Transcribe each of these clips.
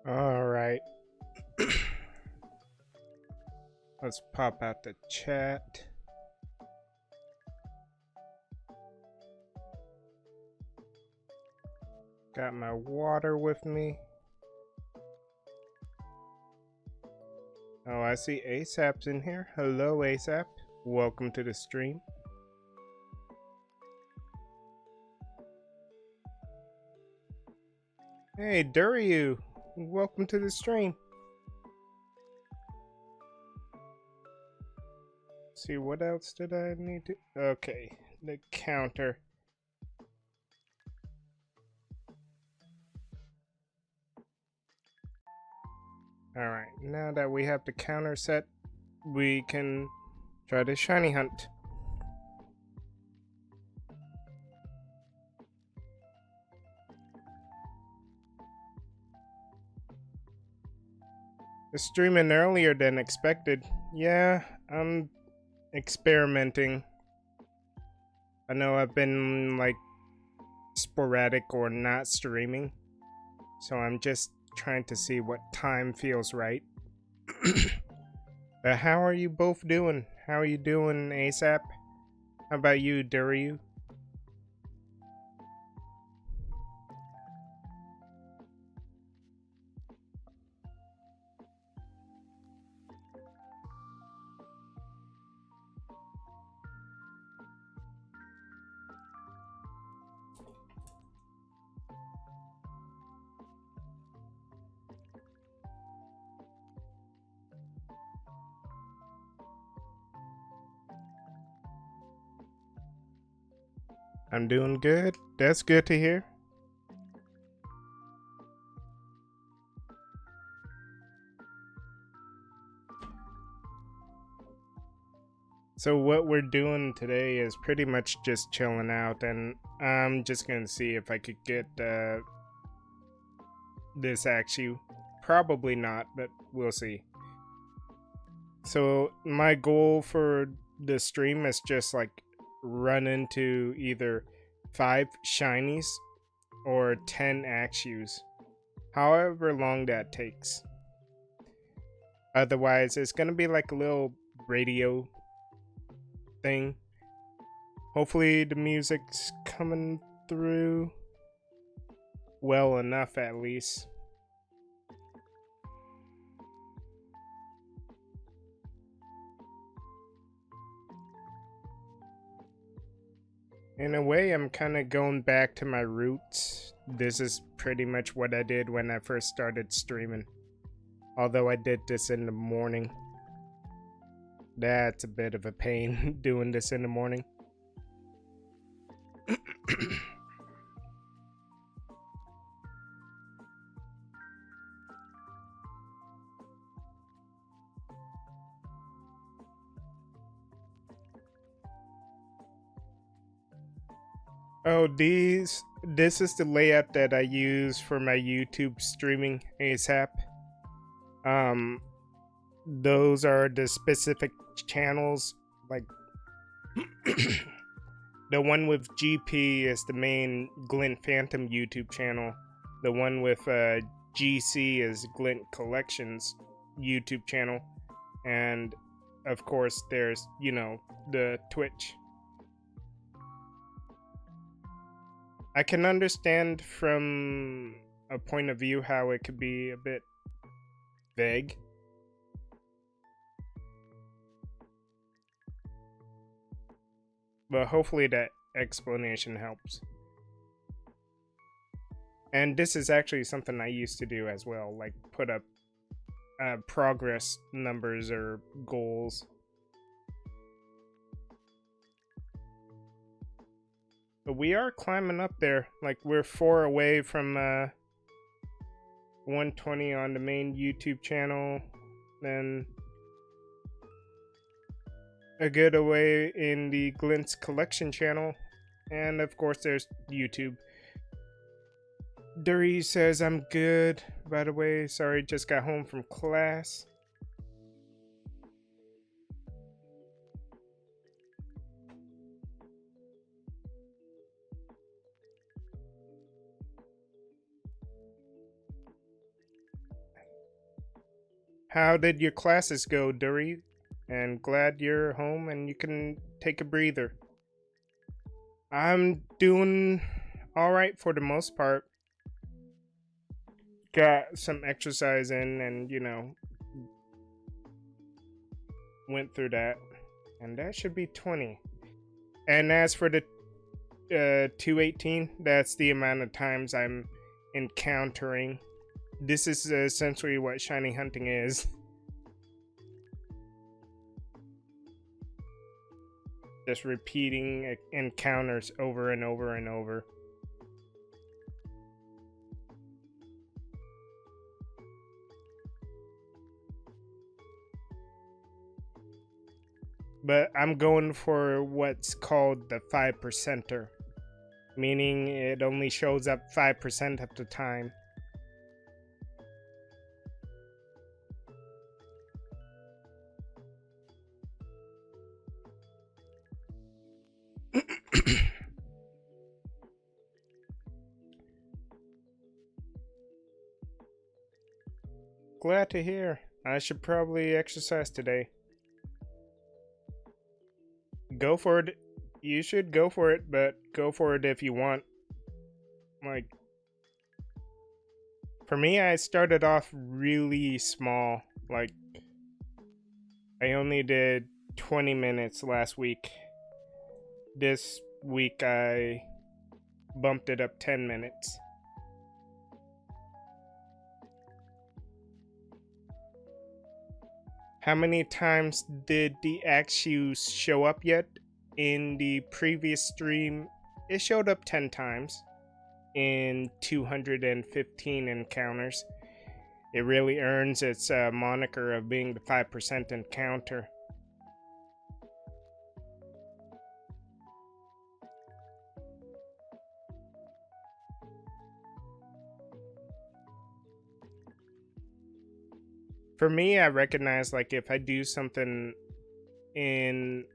All right. Let's pop out the chat. Got my water with me. Oh, I see ASAP's in here. Hello, ASAP. Welcome to the stream. Hey, Duryu. Welcome to the stream. Let's see, what else did I need to... Okay, the counter. Alright, now that we have the counter set, we can try the shiny hunt. It's streaming earlier than expected. Yeah, I'm experimenting. I know I've been like sporadic or not streaming, so I'm just trying to see what time feels right. But how are you both doing? How are you doing, ASAP? How about you, Duryu? I'm doing good. That's good to hear. So what we're doing today is pretty much just chilling out, and I'm just gonna see if I could get this Axew. Probably not, but we'll see. So my goal for the stream is just like run into either 5 shinies or 10 Axews, however long that takes. Otherwise, it's gonna be like a little radio thing. Hopefully the music's coming through well enough, at least. In a way, I'm kind of going back to my roots. This is pretty much what I did when I first started streaming. Although I did this in the morning. That's a bit of a pain, doing this in the morning. Oh, this is the layout that I use for my YouTube streaming ASAP. Those are the specific channels, like the one with GP is the main GlintPhantom YouTube channel. The one with GC is Glint Collections YouTube channel. And of course there's, you know, the Twitch. I can understand from a point of view how it could be a bit vague. But hopefully that explanation helps. And this is actually something I used to do as well, like put up progress numbers or goals. But we are climbing up there. Like, we're 4 away from 120 on the main YouTube channel. Then a good away in the Glint's collection channel. And of course there's YouTube. Dury says I'm good. By the way, sorry, just got home from class. How did your classes go, Dury? And glad you're home and you can take a breather. I'm doing alright for the most part. Got some exercise in and, went through that. And that should be 20. And as for the 218, that's the amount of times I'm encountering. This is essentially what shiny hunting is. Just repeating encounters over and over and over. But I'm going for what's called the 5%er, meaning it only shows up 5% of the time. Glad to hear. I should probably exercise today. Go for it. You should go for it, but go for it if you want. Like, for me, I started off really small. Like, I only did 20 minutes last week. This week, I bumped it up 10 minutes. How many times did the Axew show up yet? In the previous stream, it showed up 10 times in 215 encounters. It really earns its moniker of being the 5% encounter. For me, I recognize, like, if I do something in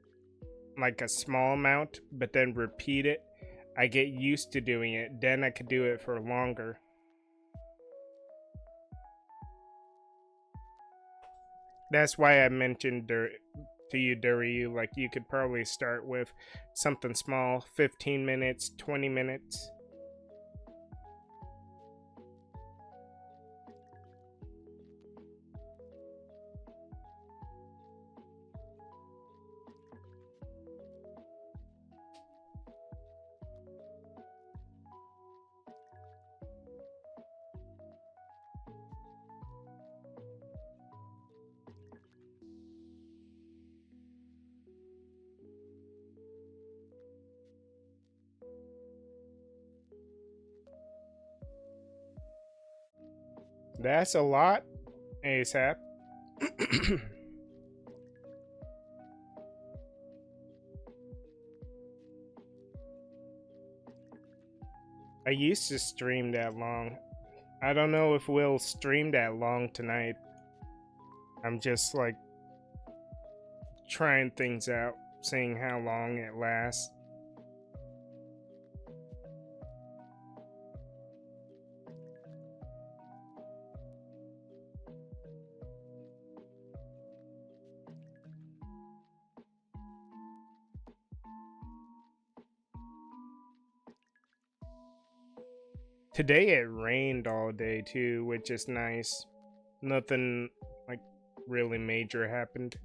like a small amount but then repeat it, I get used to doing it. Then I could do it for longer. That's why I mentioned to you, Dury, like, you could probably start with something small, 15 minutes, 20 minutes. That's a lot, ASAP. I used to stream that long. I don't know if we'll stream that long tonight. I'm just like trying things out, seeing how long it lasts. Today it rained all day too, which is nice. Nothing like really major happened.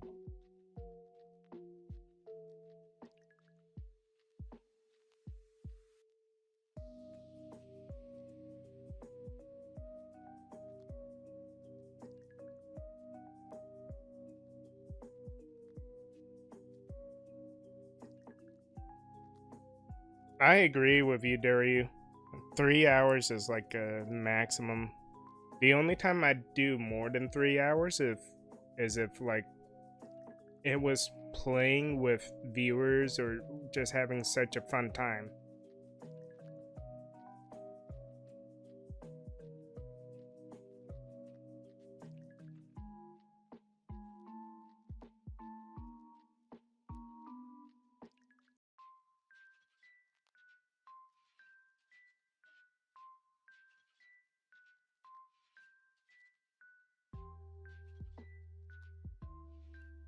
I agree with you, Dario. 3 hours is like a maximum. The only time I do more than 3 hours is if like it was playing with viewers or just having such a fun time.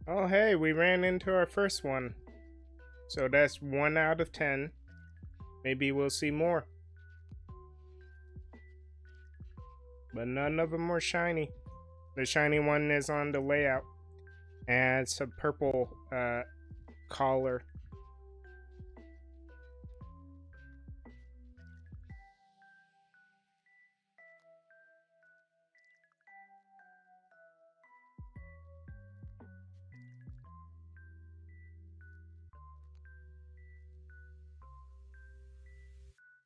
Oh hey, we ran into our first one. So that's 1 out of 10. Maybe we'll see more. But none of them were shiny. The shiny one is on the layout. And it's a purple collar.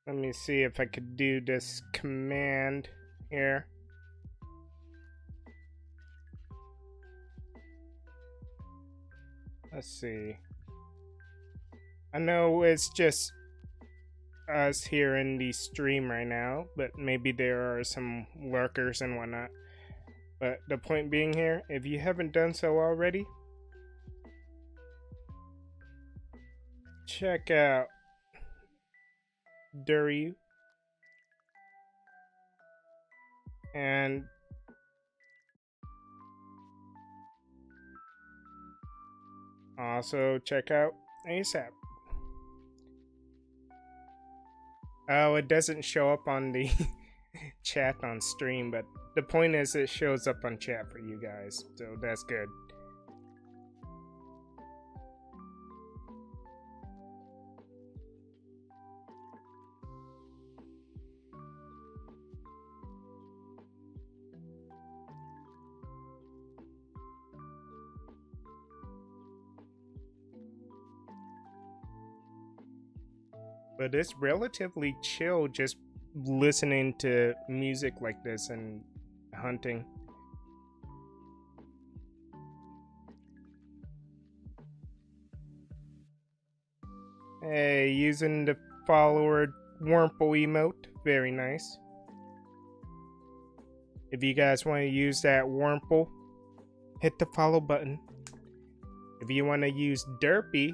Let me see if I could do this command here. Let's see. I know it's just us here in the stream right now, but maybe there are some lurkers and whatnot. But the point being here, if you haven't done so already, check out Duryu and also check out ASAP. Oh, it doesn't show up on the chat on stream, but the point is it shows up on chat for you guys, so that's good. But it's relatively chill just listening to music like this and hunting. Hey, using the follower Wurmple emote, very nice. If you guys want to use that Wurmple, hit the follow button. If you want to use Derpy,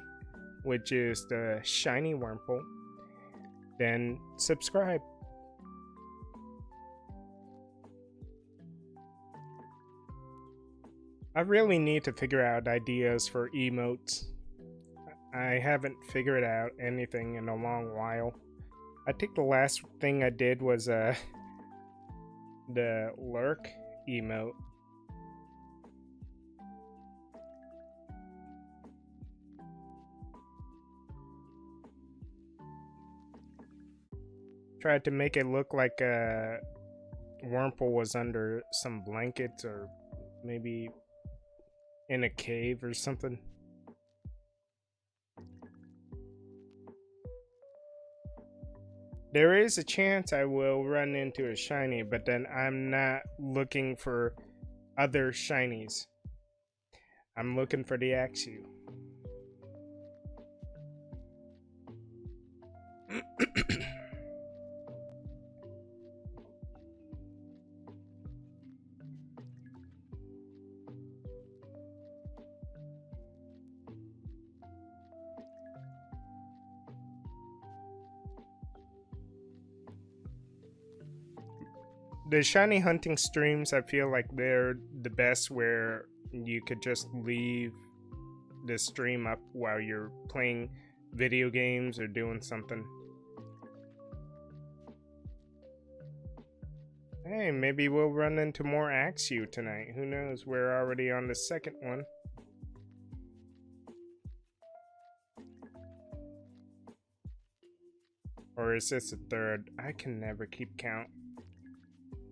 which is the shiny Wurmple, then subscribe. I really need to figure out ideas for emotes. I haven't figured out anything in a long while. I think the last thing I did was the lurk emote. Tried to make it look like Wurmple was under some blankets or maybe in a cave or something. There is a chance I will run into a shiny, but then I'm not looking for other shinies. I'm looking for the Axew. The shiny hunting streams, I feel like they're the best where you could just leave the stream up while you're playing video games or doing something. Hey, maybe we'll run into more Axew tonight. Who knows? We're already on the second one. Or is this the third? I can never keep count.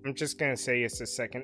I'm just gonna say it's the second.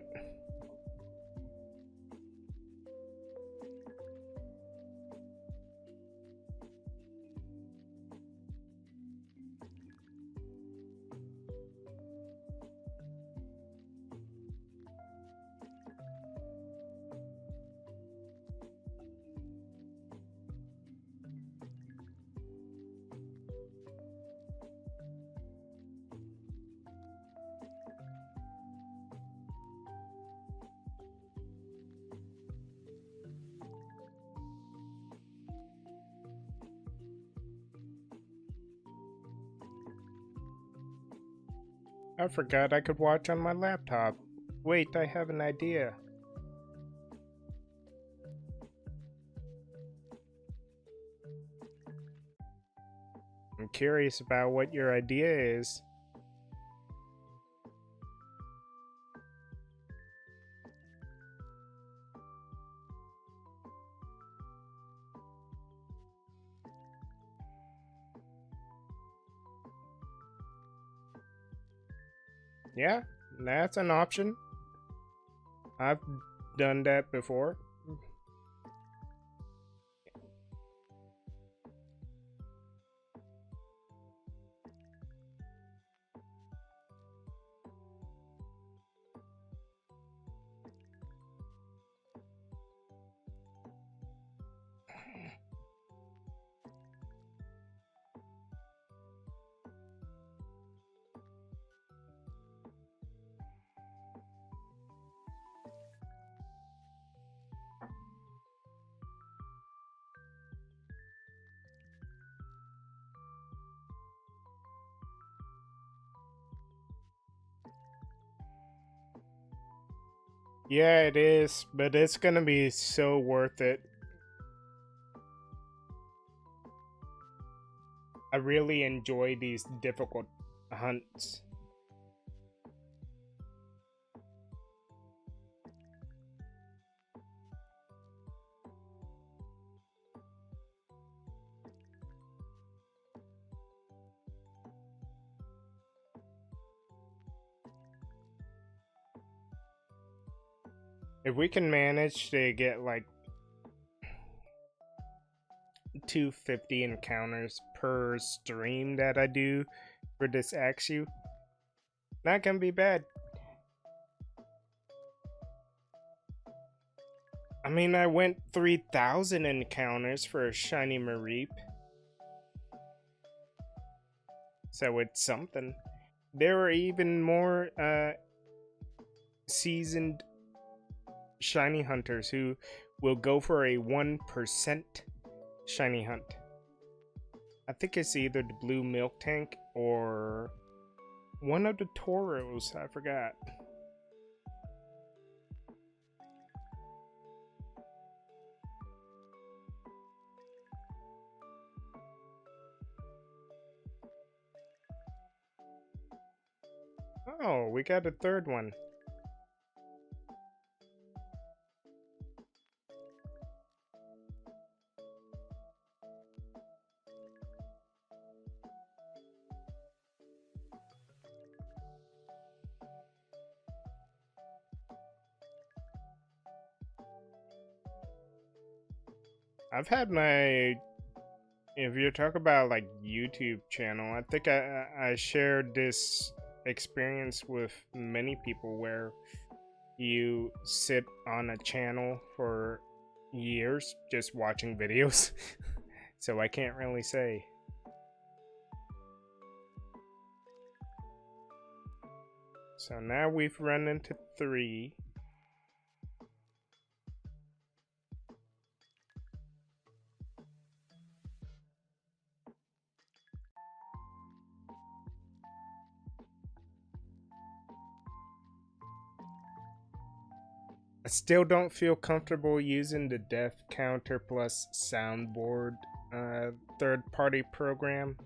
I forgot I could watch on my laptop. Wait, I have an idea. I'm curious about what your idea is. Yeah, that's an option. I've done that before. Yeah, it is, but it's gonna be so worth it. I really enjoy these difficult hunts. If we can manage to get like 250 encounters per stream that I do for this Axew, not gonna be bad. I mean, I went 3,000 encounters for a shiny Mareep, so it's something. There were even more seasoned shiny hunters who will go for a 1% shiny hunt. I think it's either the blue milk tank or one of the Toros, I forgot. Oh, we got a third one. I've had my, if you talk about like YouTube channel, I think I shared this experience with many people where you sit on a channel for years just watching videos. So I can't really say. So now we've run into 3. I still don't feel comfortable using the death counter plus soundboard third-party program.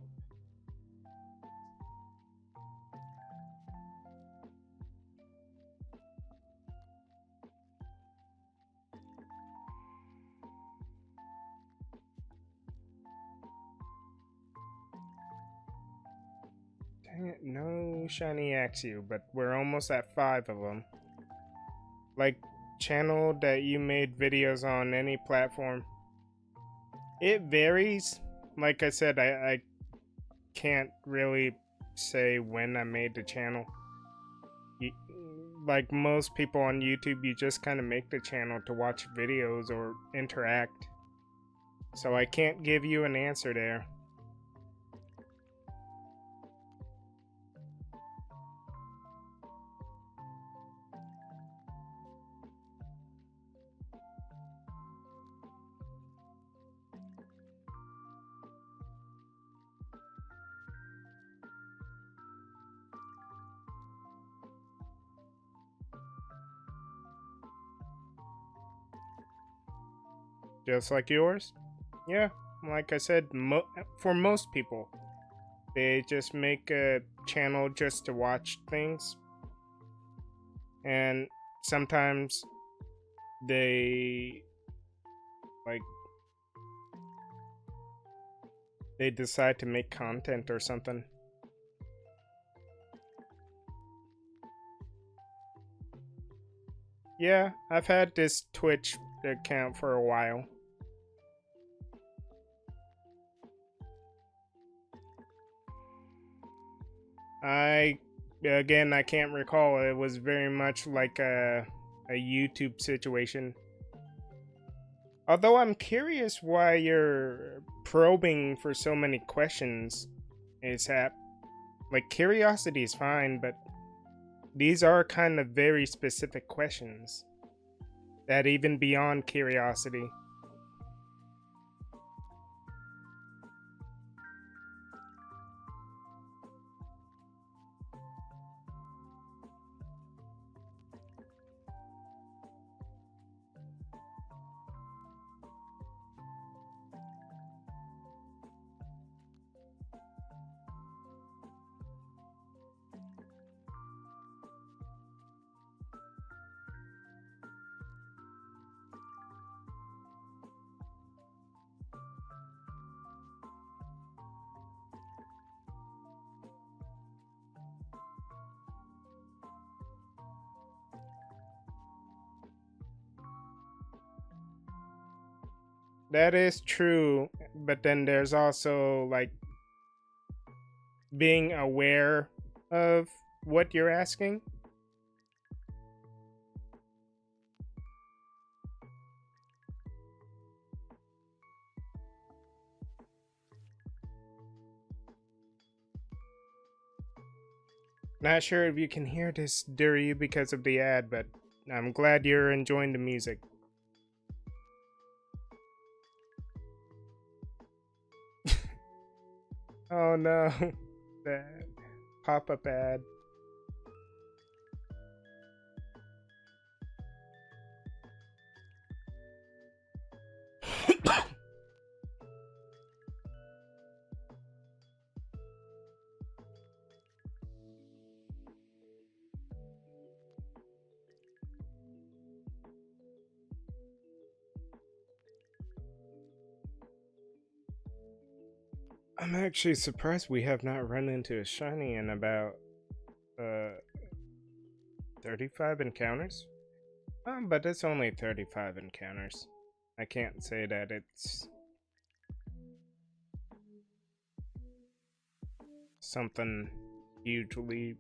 Dang it, no shiny Axew, but we're almost at 5 of them. Like, channel that you made videos on any platform. It varies. Like I said, I can't really say when I made the channel. Like most people on YouTube, you just kind of make the channel to watch videos or interact. So I can't give you an answer there. Just like yours? Yeah, like I said, for most people. They just make a channel just to watch things. And sometimes they they decide to make content or something. Yeah, I've had this Twitch account for a while. I can't recall. It was very much like a YouTube situation. Although I'm curious why you're probing for so many questions, ASAP. Like, curiosity is fine, but these are kind of very specific questions that even beyond curiosity. That is true, but then there's also like being aware of what you're asking. Not sure if you can hear this, Duru, because of the ad, but I'm glad you're enjoying the music. Oh no, that pop-up ad. I'm actually surprised we have not run into a shiny in about 35 encounters. But it's only 35 encounters. I can't say that it's something hugely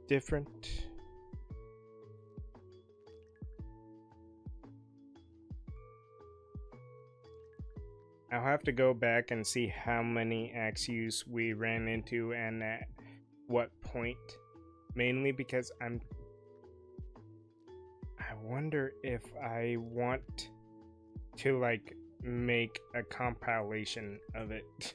different. I'll have to go back and see how many Axews we ran into and at what point. Mainly because I wonder if I want to like make a compilation of it.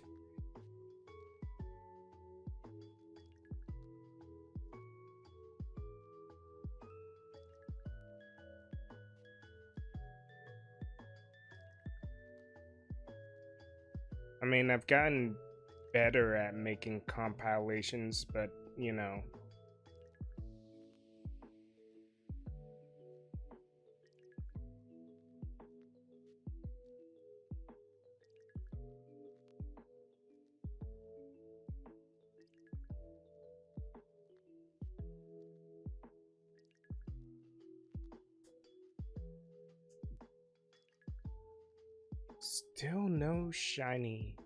I mean, I've gotten better at making compilations, but you know. Still no shiny.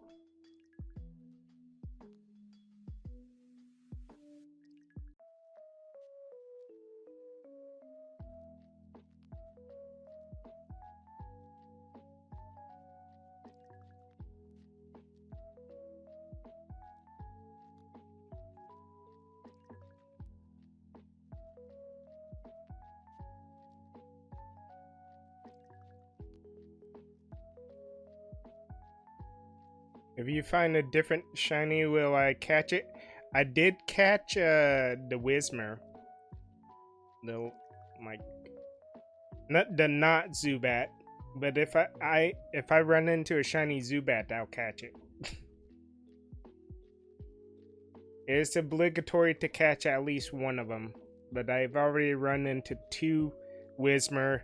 If you find a different shiny, will I catch it? I did catch the Whismer. The like not Zubat, But if I run into a shiny Zubat, I'll catch it. It's obligatory to catch at least one of them, but I've already run into 2 Whismur,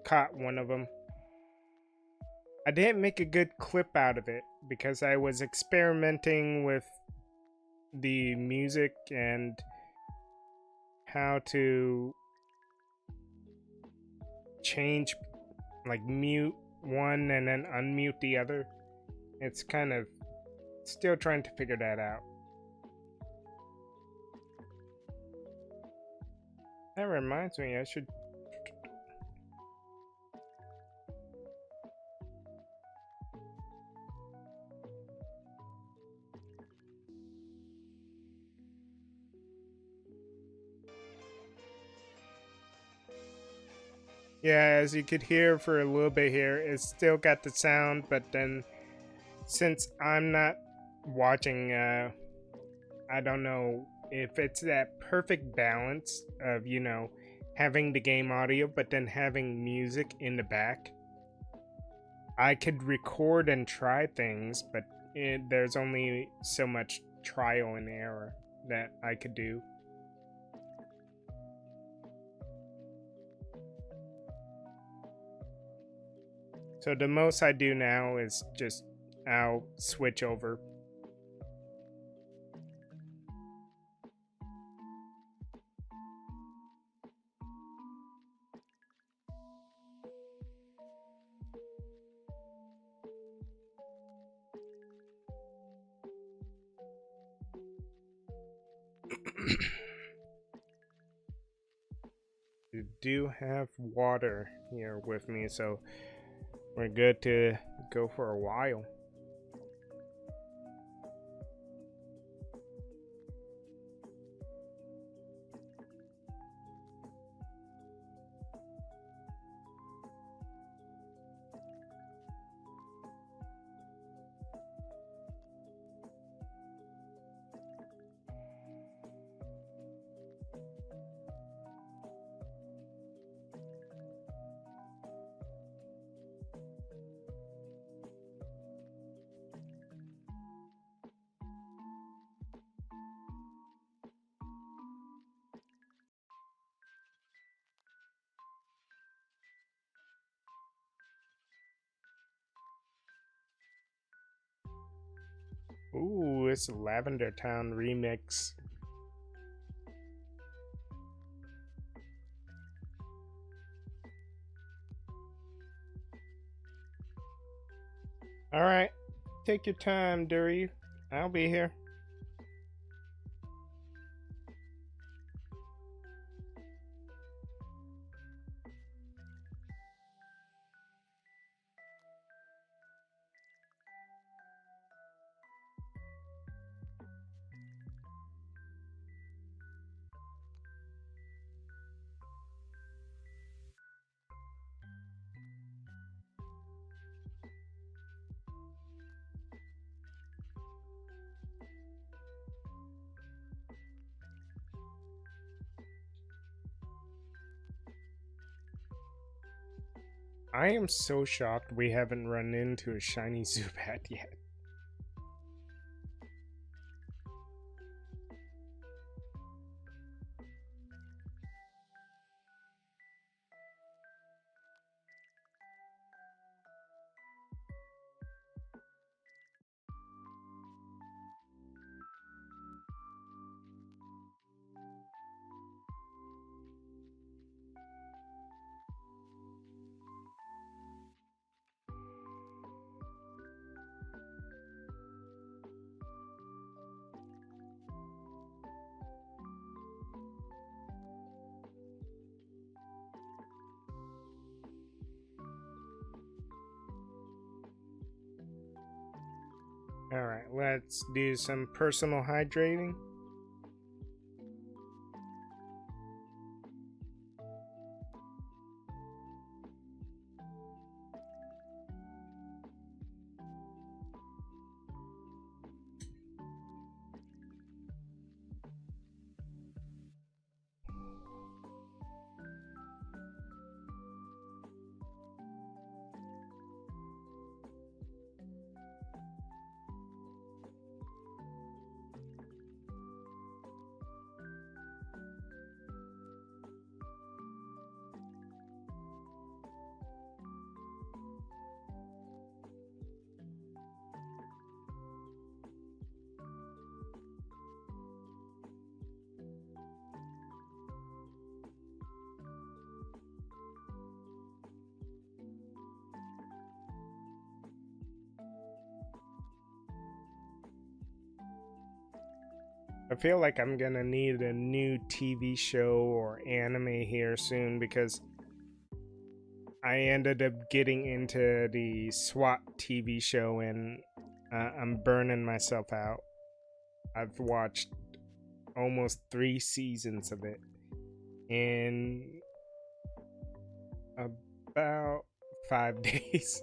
caught one of them. I didn't make a good clip out of it because I was experimenting with the music and how to change, like mute one and then unmute the other. It's kind of still trying to figure that out. That reminds me, I should... Yeah, as you could hear for a little bit here, it's still got the sound, but then since I'm not watching, I don't know if it's that perfect balance of, you know, having the game audio, but then having music in the back. I could record and try things, but there's only so much trial and error that I could do. So the most I do now is just, I'll switch over. I do have water here with me, so we're good to go for a while. Ooh, it's a Lavender Town remix. Alright, take your time, Dury. I'll be here. I am so shocked we haven't run into a shiny Zubat yet. Alright, let's do some personal hydrating. I feel like I'm gonna need a new TV show or anime here soon because I ended up getting into the SWAT TV show and I'm burning myself out. I've watched almost 3 seasons of it in about 5 days.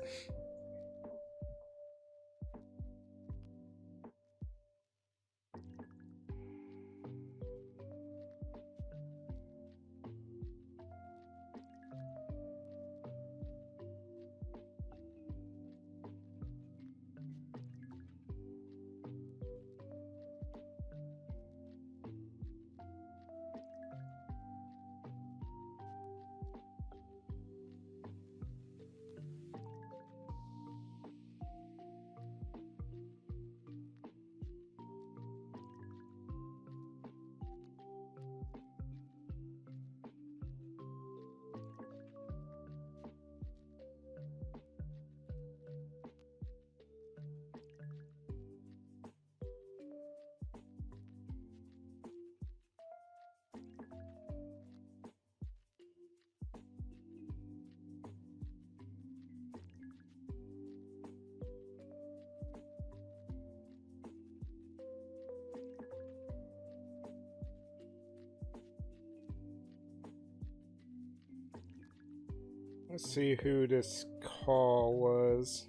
Let's see who this call was.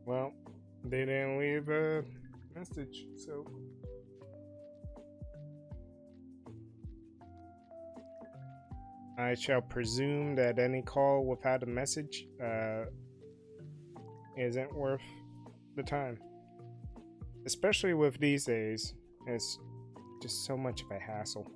Well, they didn't leave a message, so I shall presume that any call without a message isn't worth the time. Especially with these days, it's just so much of a hassle.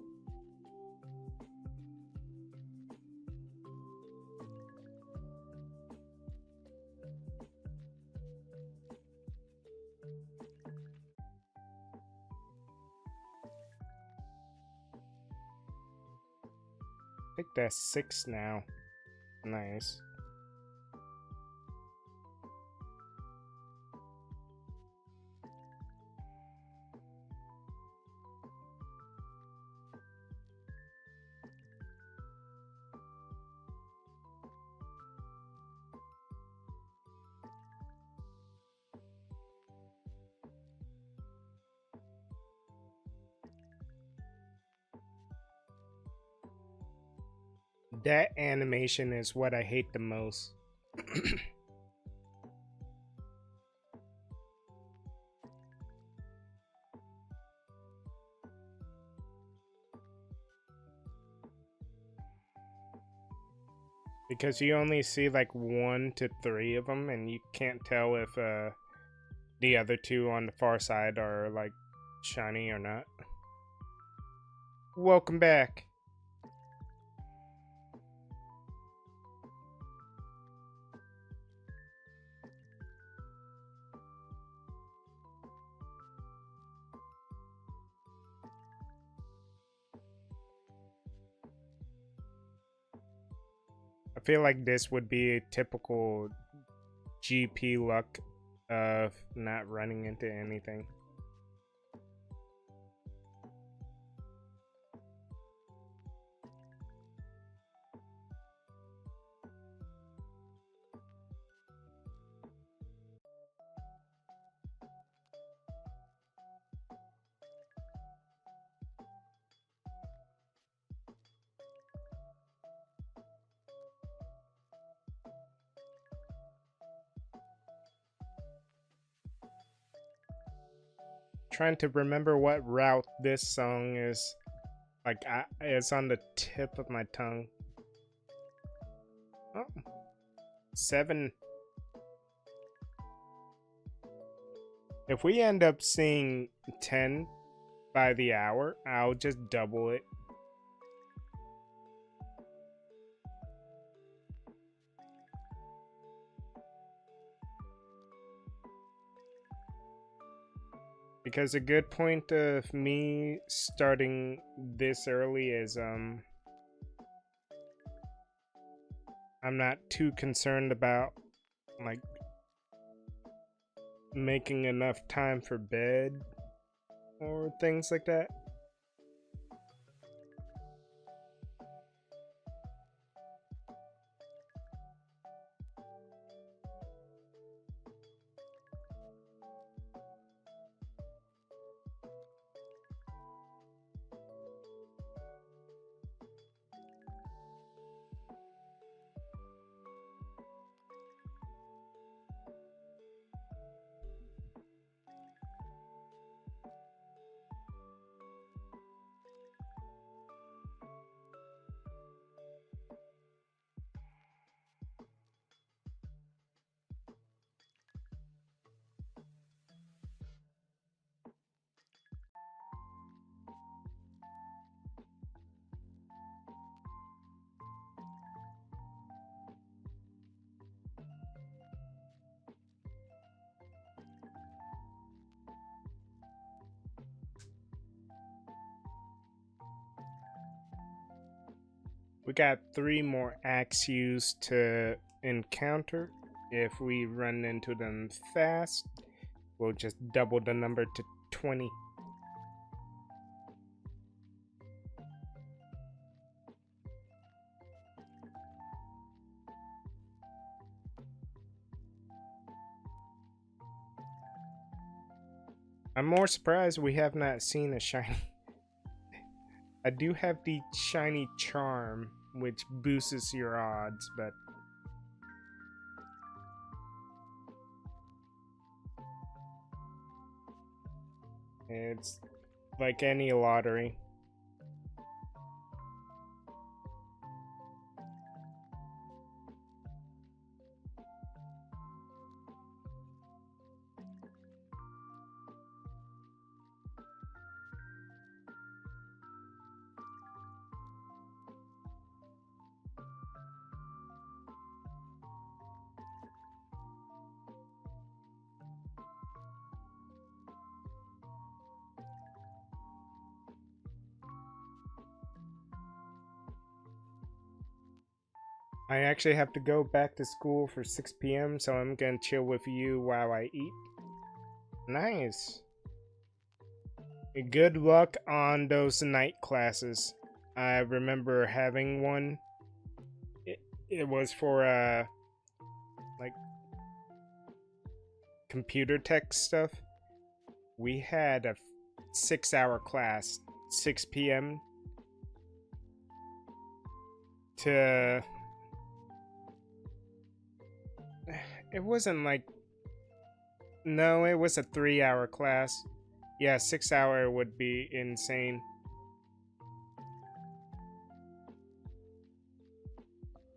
I think that's 6 now. Nice. That animation is what I hate the most. Because you only see like 1 to 3 of them, and you can't tell if the other 2 on the far side are like shiny or not. Welcome back. I feel like this would be a typical GP luck of not running into anything. Trying to remember what route this song is. Like, it's on the tip of my tongue. Oh, 7. If we end up seeing 10 by the hour, I'll just double it. Because a good point of me starting this early is I'm not too concerned about like making enough time for bed or things like that. We got 3 more Axews to encounter. If we run into them fast, we'll just double the number to 20. I'm more surprised we have not seen a shiny. I do have the shiny charm, which boosts your odds, but it's like any lottery. I actually have to go back to school for 6 p.m., so I'm gonna chill with you while I eat. Nice. Good luck on those night classes. I remember having one. It was for like computer tech stuff. We had a 6-hour class, 6 p.m. to... It wasn't like... No, it was a 3-hour class. Yeah, 6-hour would be insane.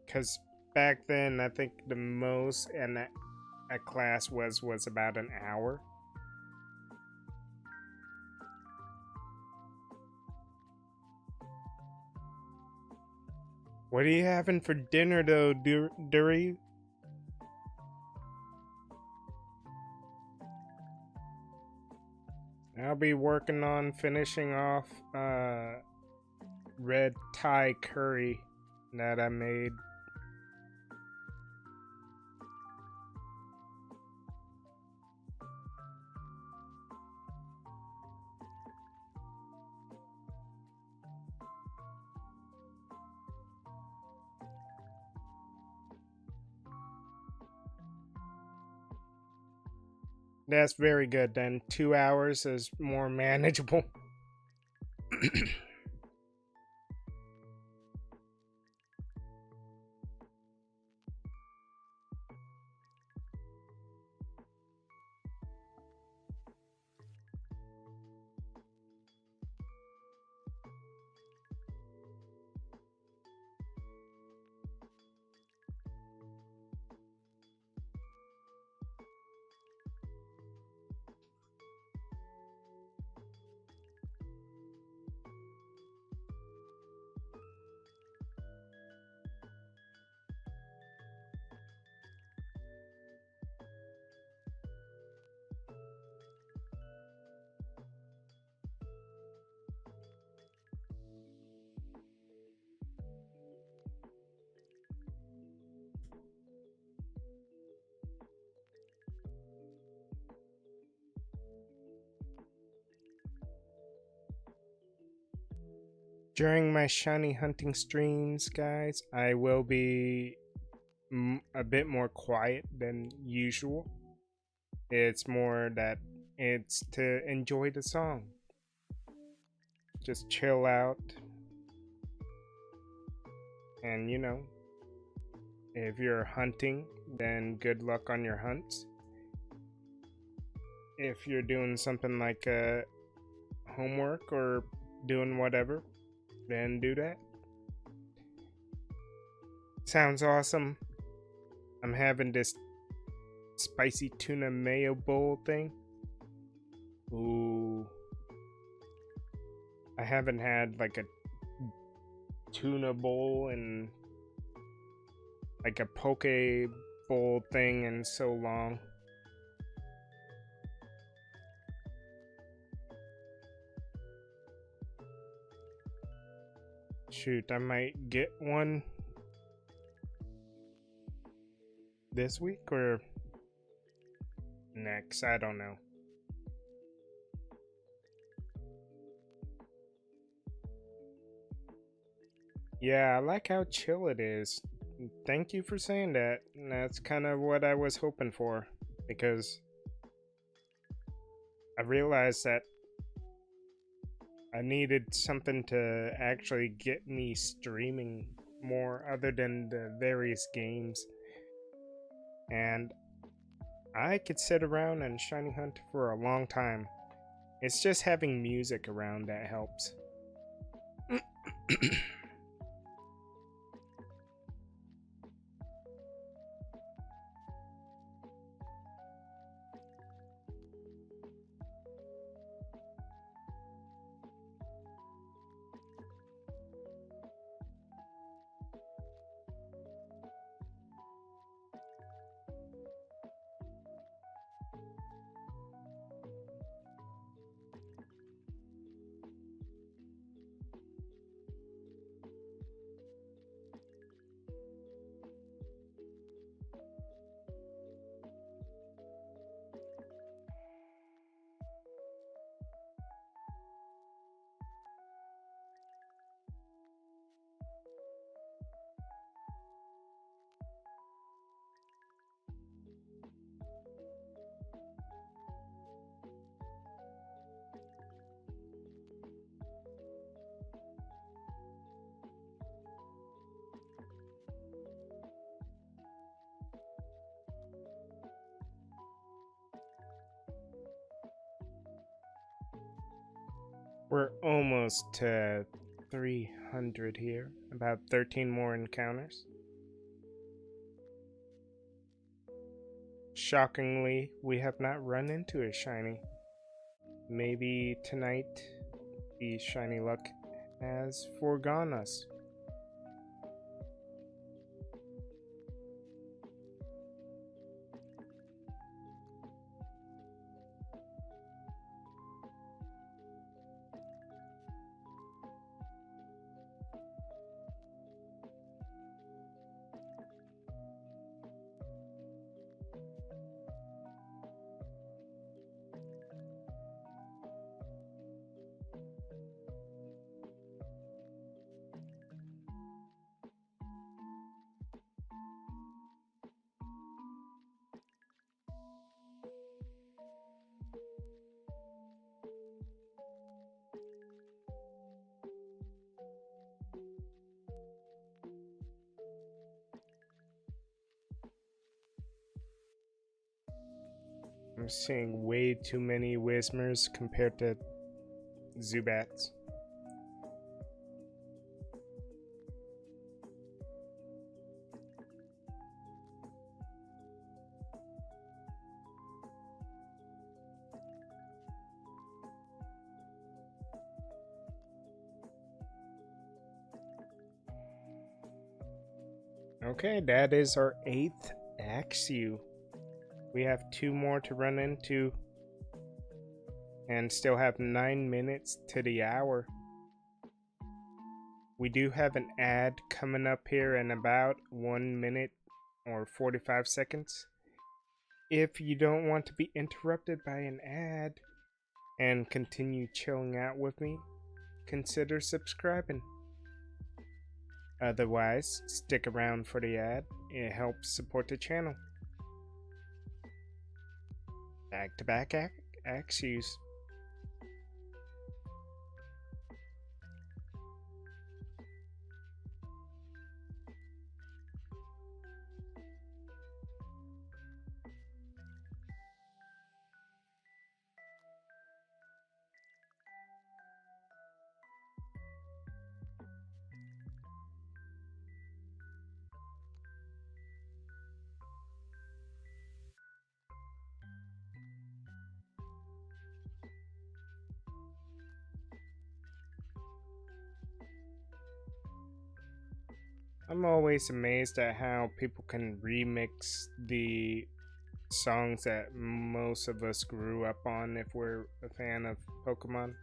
Because back then, I think the most in a class was about an hour. What are you having for dinner, though, Dury? I'll be working on finishing off red Thai curry that I made. That's very good then. 2 hours is more manageable. During my shiny hunting streams, guys, I will be a bit more quiet than usual. It's more that it's to enjoy the song. Just chill out. And you know, if you're hunting, then good luck on your hunts. If you're doing something like homework or doing whatever, then do that. Sounds awesome. I'm having this spicy tuna mayo bowl thing. Ooh. I haven't had like a tuna bowl and like a poke bowl thing in so long. Shoot, I might get one this week or next. I don't know. Yeah, I like how chill it is. Thank you for saying that. That's kind of what I was hoping for, because I realized that I needed something to actually get me streaming more other than the various games. And I could sit around and shiny hunt for a long time. It's just having music around that helps. We're almost to 300 here. About 13 more encounters. Shockingly, we have not run into a shiny. Maybe tonight the shiny luck has foregone us. I'm seeing way too many Whismers compared to Zubats. Okay, that is our 8th Axew. We have 2 more to run into and still have 9 minutes to the hour. We do have an ad coming up here in about 1 minute or 45 seconds. If you don't want to be interrupted by an ad and continue chilling out with me, consider subscribing. Otherwise, stick around for the ad. It helps support the channel. Back-to-back Axews. I'm always amazed at how people can remix the songs that most of us grew up on if we're a fan of Pokemon.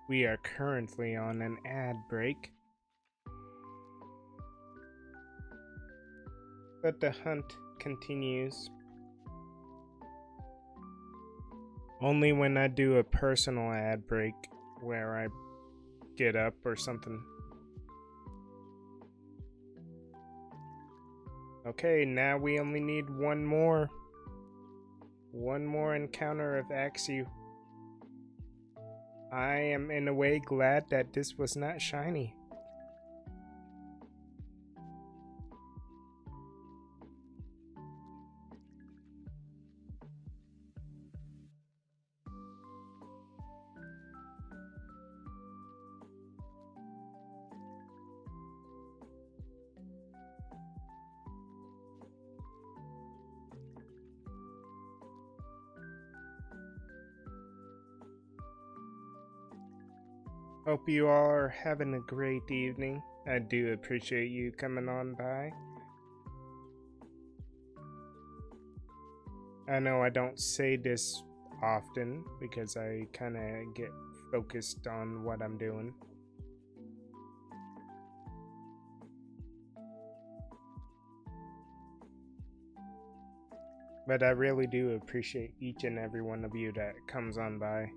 We are currently on an ad break, but the hunt continues. Only when I do a personal ad break where I get up or something. Okay, now we only need one more. One more encounter of Axew. I am in a way glad that this was not shiny. Hope you all are having a great evening. I do appreciate you coming on by. I know I don't say this often because I kind of get focused on what I'm doing. But I really do appreciate each and every one of you that comes on by.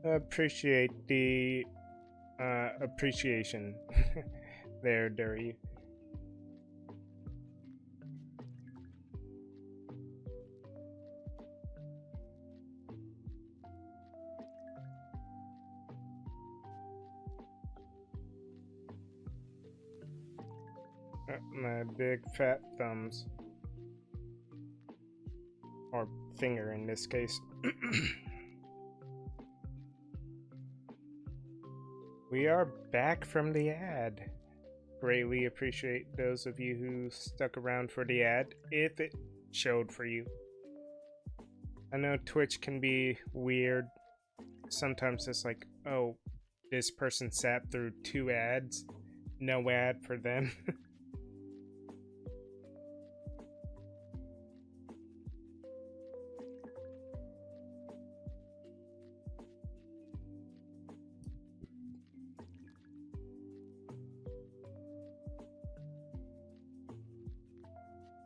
Appreciate the appreciation there, Dury. My big fat thumbs. Or finger in this case. We are back from the ad. Greatly appreciate those of you who stuck around for the ad, if it showed for you. I know Twitch can be weird. Sometimes it's like, oh, this person sat through 2 ads. No ad for them.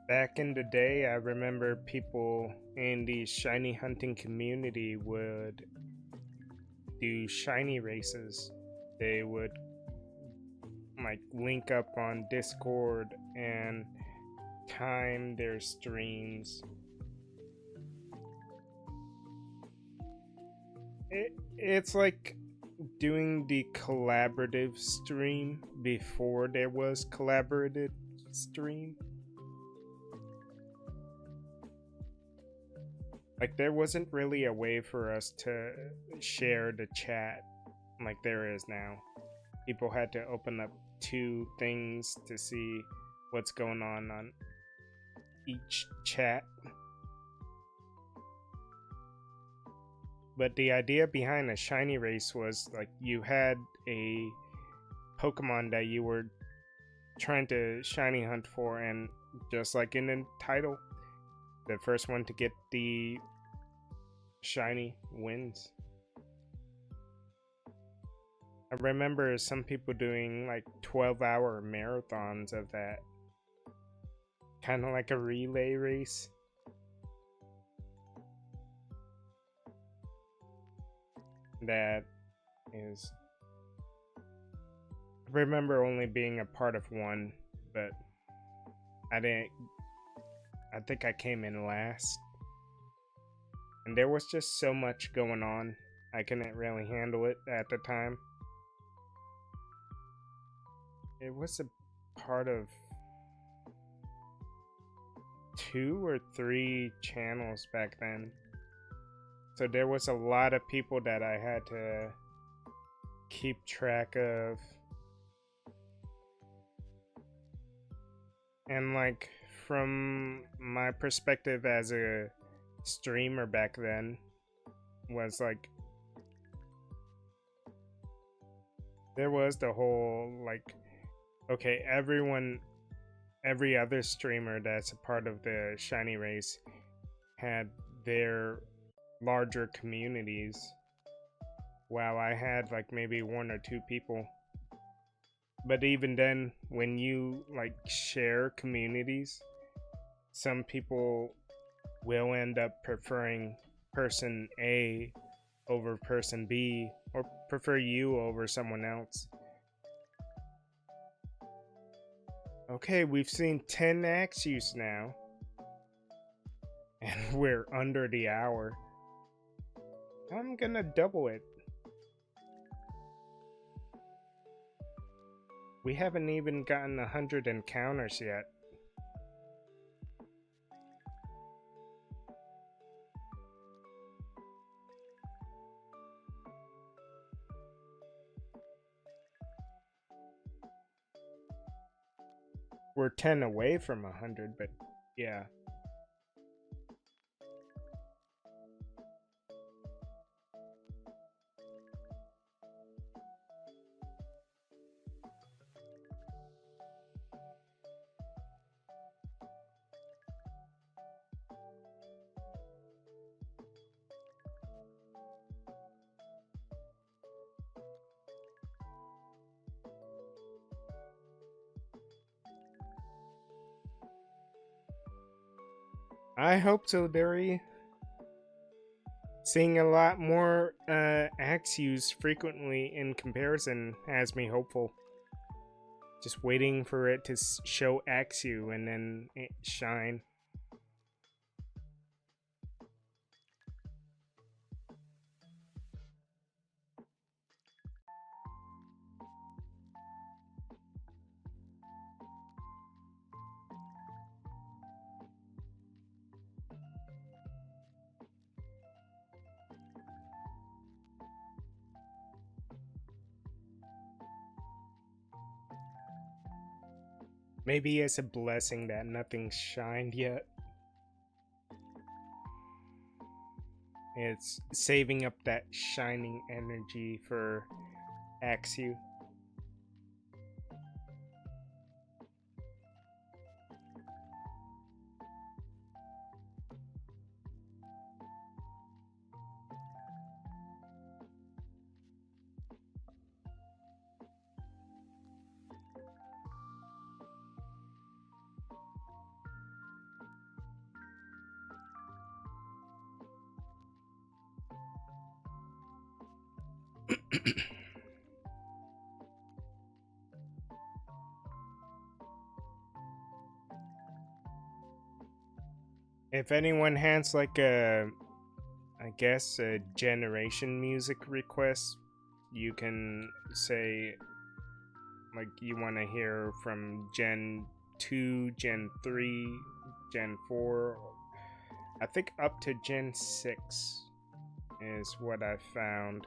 Back in the day, I remember people in the shiny hunting community would do shiny races. They would like link up on Discord and time their streams. It's like doing the collaborative stream before there was collaborative stream. Like, there wasn't really a way for us to share the chat like there is now. People had to open up 2 things to see what's going on each chat. But the idea behind a shiny race was like you had a Pokemon that you were trying to shiny hunt for, and just like in the title, the first one to get the shiny wins. I remember some people doing like 12-hour marathons of that. Kind of like a relay race. That is... I remember only being a part of one, but I think I came in last. And there was just so much going on. I couldn't really handle it at the time. It was a part of 2 or 3 channels back then. So there was a lot of people that I had to keep track of. And like, from my perspective as a streamer back then, was like, there was the whole like, okay, every other streamer that's a part of the shiny race had their larger communities. Wow, I had like maybe 1 or 2 people. But even then, when you like share communities, some people will end up preferring person A over person B, or prefer you over someone else. Okay, we've seen 10 Axews now. And we're under the hour. I'm gonna double it. We haven't even gotten 100 encounters yet. We're 10 away from 100, but yeah. I hope so, Barry. Seeing a lot more Axews frequently in comparison has me hopeful. Just waiting for it to show Axew and then it shine. Maybe it's a blessing that nothing's shined yet. It's saving up that shining energy for Axew. If anyone has like a, I guess, a generation music request, you can say like you want to hear from Gen 2, Gen 3, Gen 4. I think up to Gen 6 is what I found.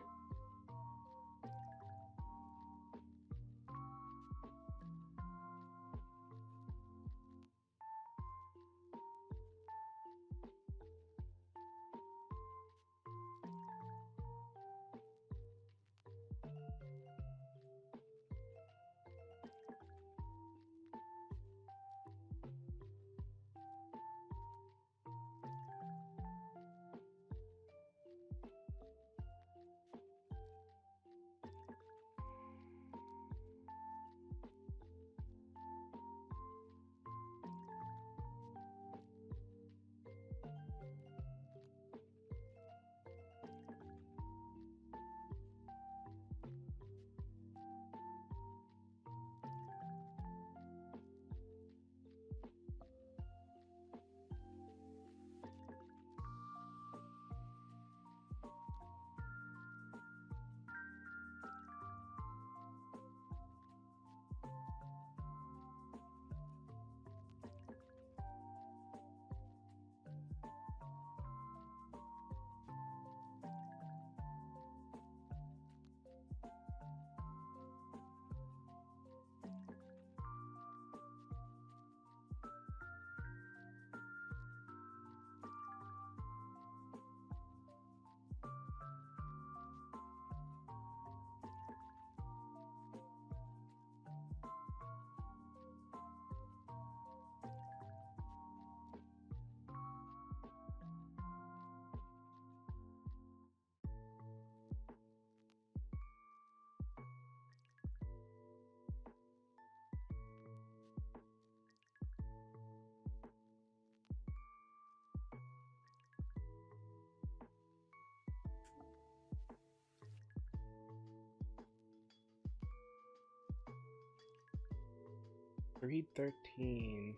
Read 13.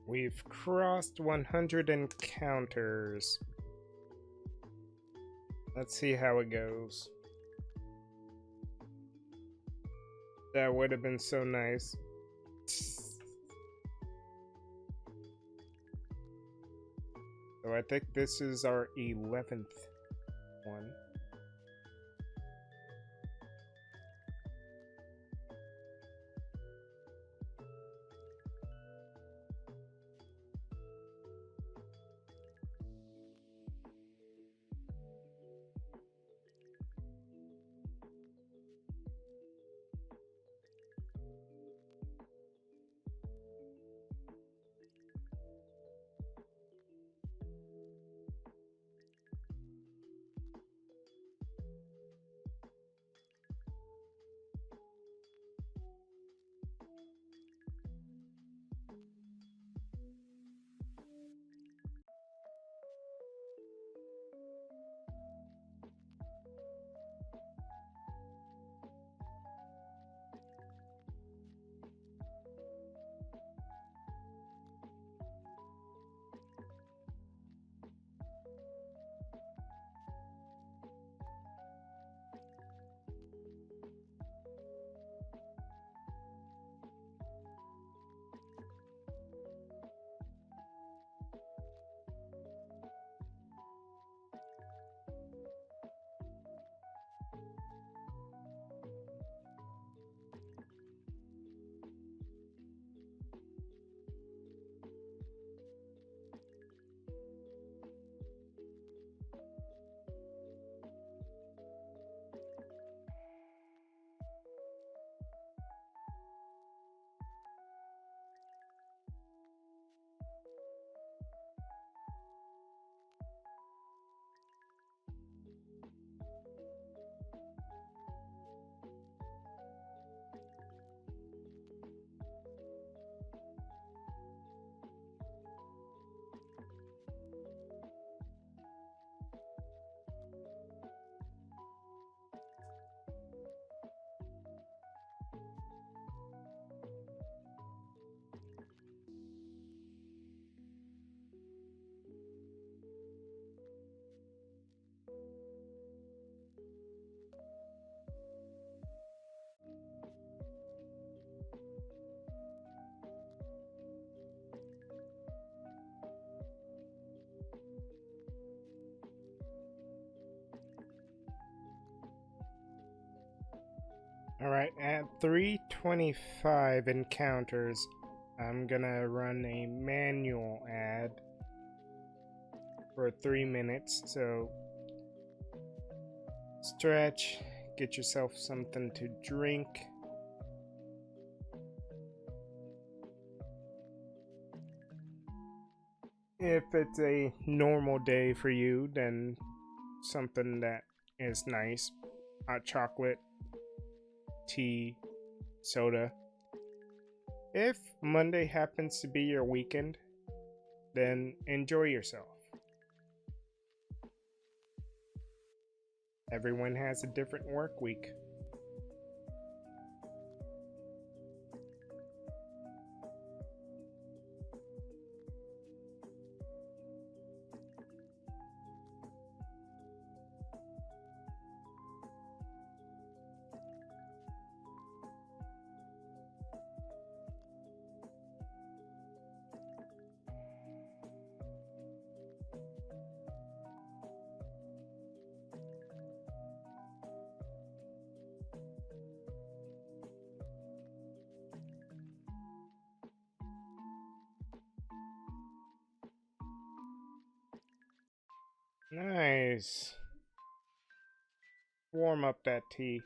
We've crossed 100 encounters. Let's see how it goes. That would have been so nice. So I think this is our 11th one. Alright, at 325 encounters, I'm gonna run a manual ad for 3 minutes, so stretch, get yourself something to drink. If it's a normal day for you, then something that is nice. Hot chocolate, tea, soda. If Monday happens to be your weekend, then enjoy yourself. Everyone has a different work week. Nice. Warm up that tea.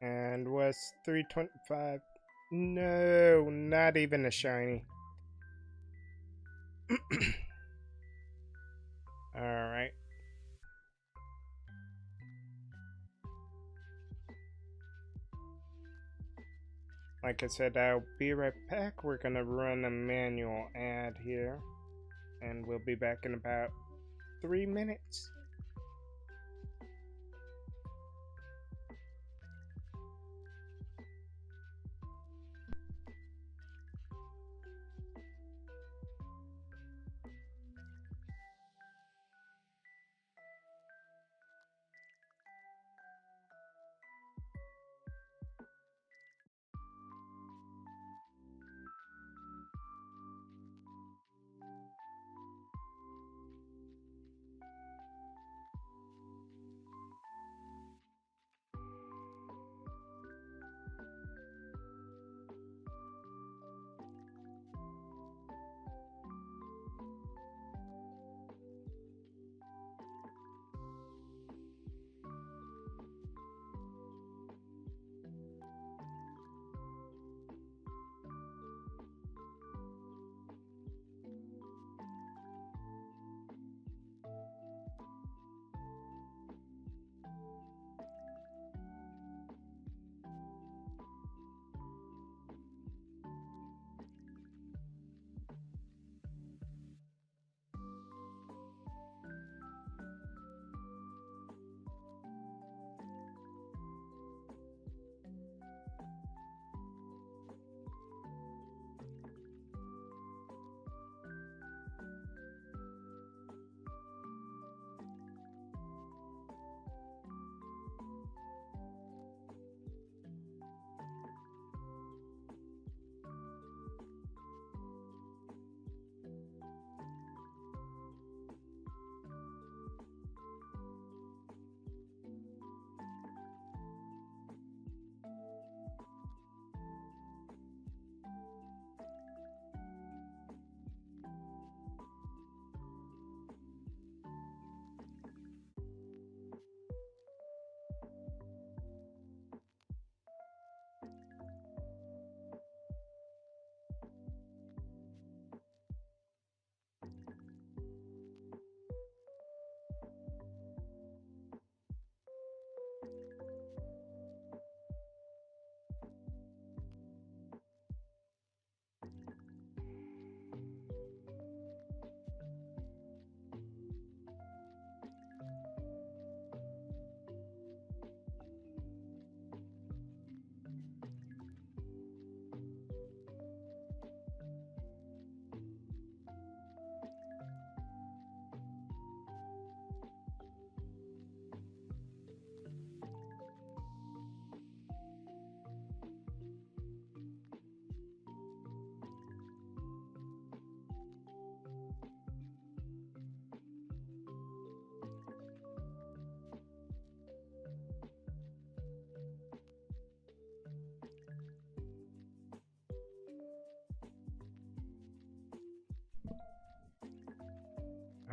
And was 325. No, not even a shiny. Alright. Like I said, I'll be right back. We're gonna run a manual ad here. And we'll be back in about 3 minutes.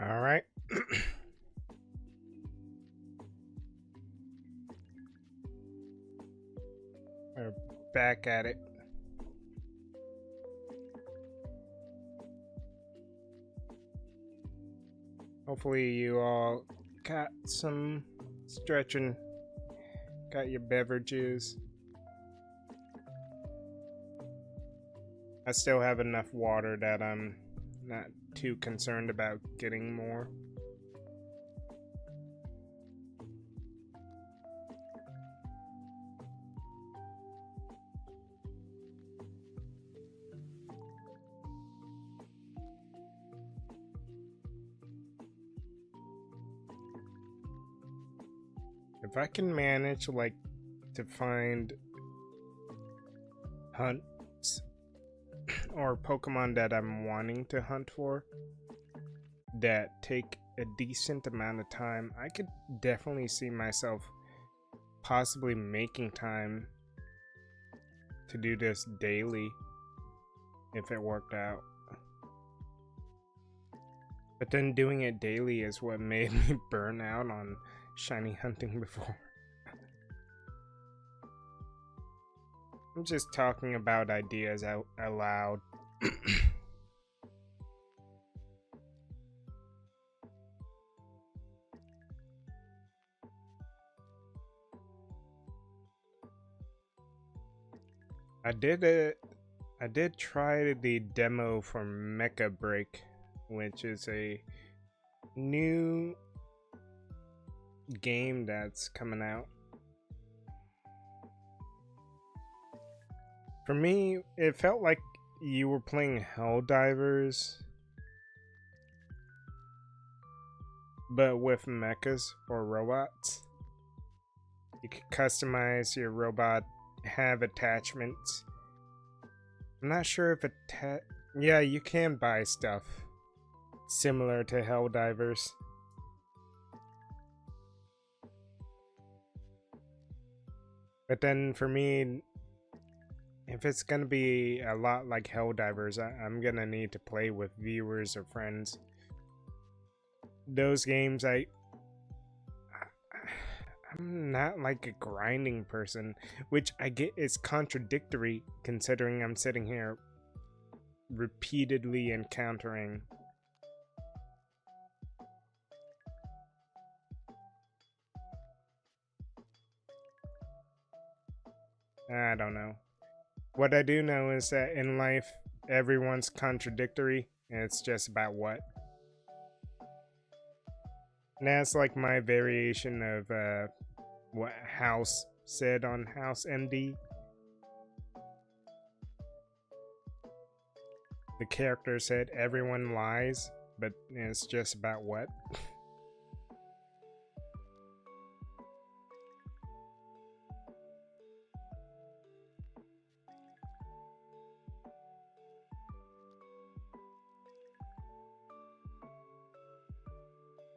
All right. We're back at it. Hopefully you all got some stretching, got your beverages. I still have enough water that I'm not too concerned about getting more. If I can manage, like, to find hunts or Pokemon that I'm wanting to hunt for that take a decent amount of time, I could definitely see myself possibly making time to do this daily if it worked out. But then doing it daily is what made me burn out on shiny hunting before. I'm just talking about ideas out loud. I did try the demo for Mecha Break, which is a new game that's coming out. For me, it felt like you were playing Helldivers, but with mechas or robots. You could customize your robot, have attachments. I'm not sure if yeah, you can buy stuff similar to Helldivers. But then for me, if it's gonna be a lot like Helldivers, I'm gonna need to play with viewers or friends. Those games, I'm not like a grinding person, which I get is contradictory considering I'm sitting here repeatedly encountering I don't know. What I do know is that in life, everyone's contradictory, and it's just about what. And that's like my variation of what House said on House MD. The character said everyone lies, but it's just about what.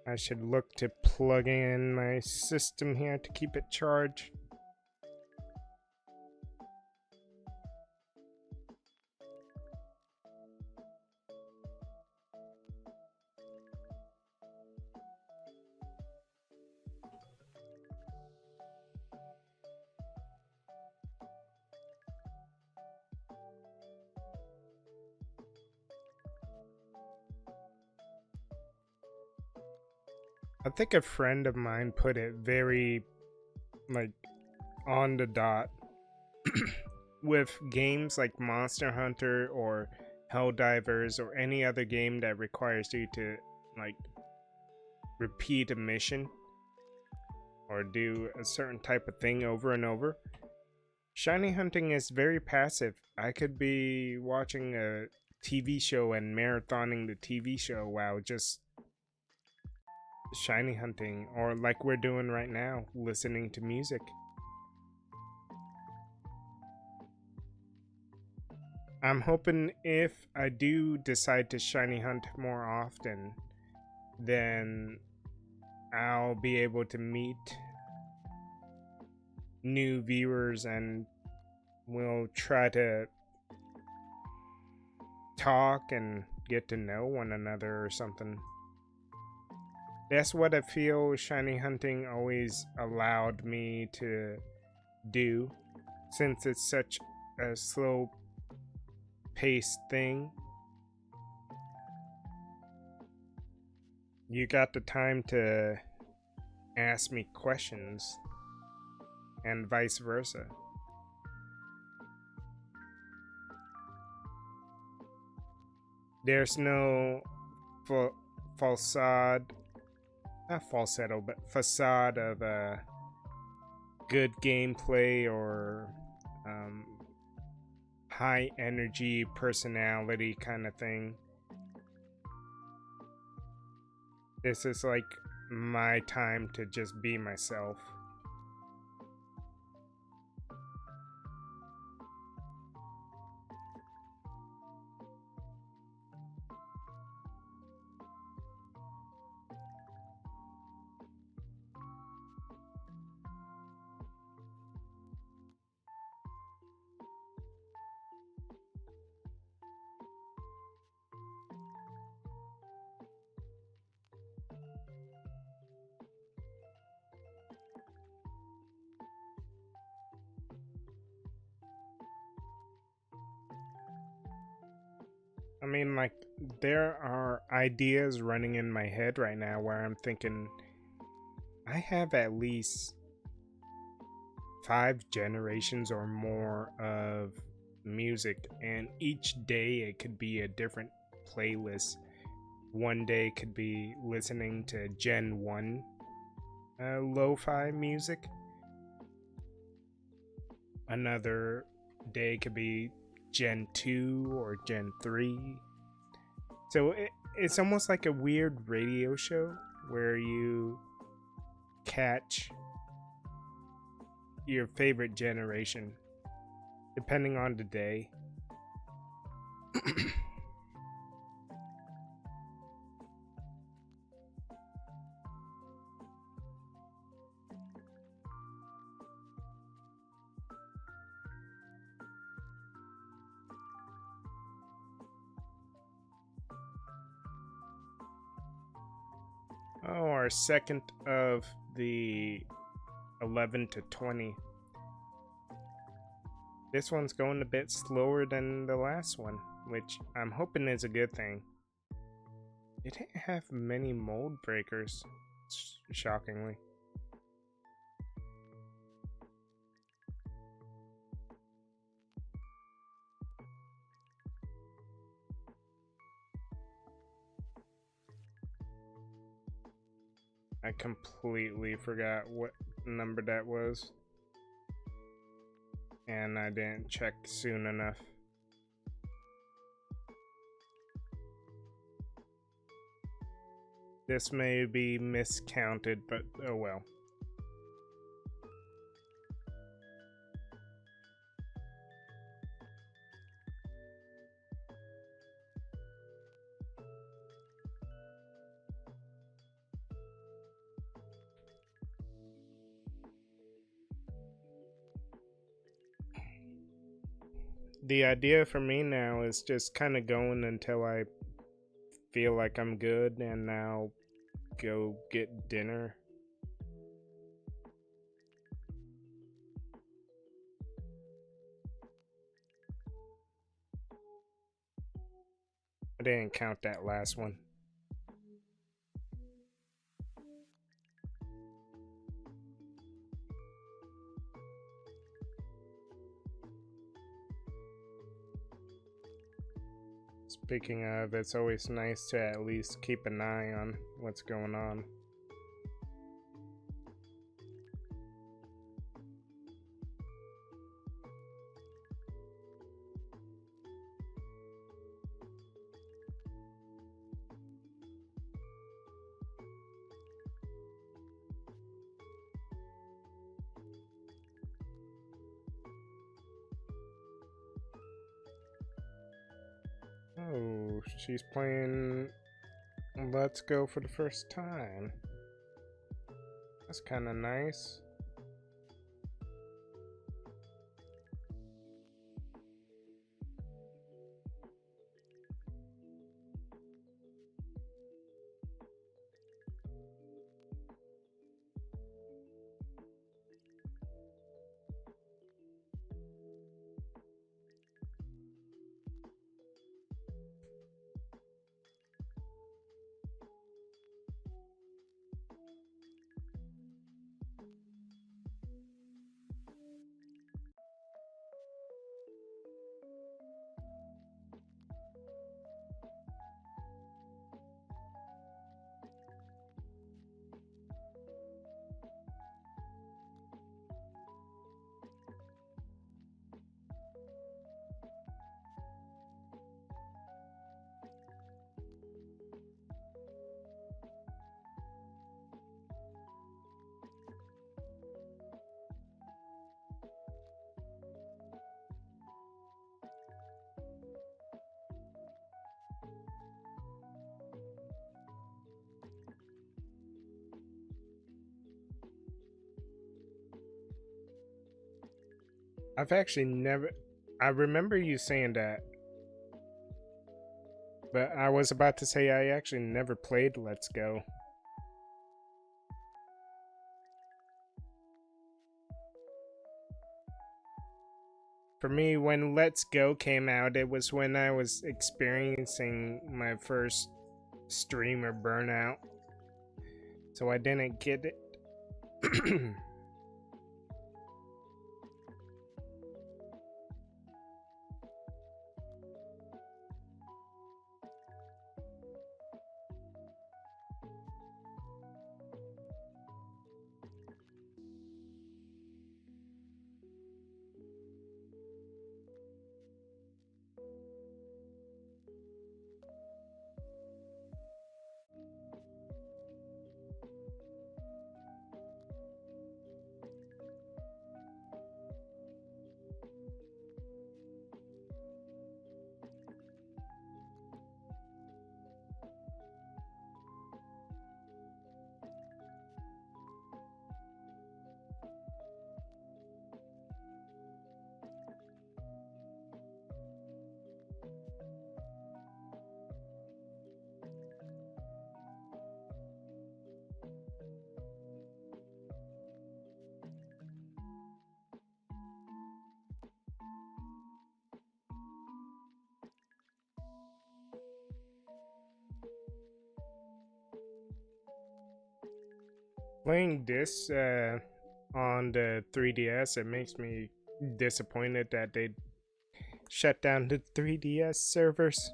I should look to plug in my system here to keep it charged. I think a friend of mine put it very, like, on the dot. With games like Monster Hunter or Helldivers or any other game that requires you to, like, repeat a mission or do a certain type of thing over and over, shiny hunting is very passive. I could be watching a TV show and marathoning the TV show while just shiny hunting, or like we're doing right now, listening to music. I'm hoping if I do decide to shiny hunt more often, then I'll be able to meet new viewers and we'll try to talk and get to know one another or something. That's what I feel shiny hunting always allowed me to do, since it's such a slow paced thing. You got the time to ask me questions, and vice versa. There's no facade, not falsetto, but facade of good gameplay or high energy personality kind of thing. This is like my time to just be myself. I mean, like, there are ideas running in my head right now where I'm thinking, I have at least 5 generations or more of music, and each day it could be a different playlist. One day could be listening to Gen 1 lo-fi music. Another day could be Gen 2 or Gen 3. So it's almost like a weird radio show where you catch your favorite generation depending on the day. Oh, our second of the 11 to 20. This one's going a bit slower than the last one, which I'm hoping is a good thing. It didn't have many mold breakers, shockingly. I completely forgot what number that was, and I didn't check soon enough. This may be miscounted, but oh well. The idea for me now is just kind of going until I feel like I'm good, and now go get dinner. I didn't count that last one. Speaking of, it's always nice to at least keep an eye on what's going on. Oh, she's playing Let's Go for the first time. That's kind of nice. I've actually never... I remember you saying that. But I was about to say I actually never played Let's Go. For me, when Let's Go came out, it was when I was experiencing my first streamer burnout. So I didn't get it. Playing this on the 3DS, it makes me disappointed that they shut down the 3DS servers.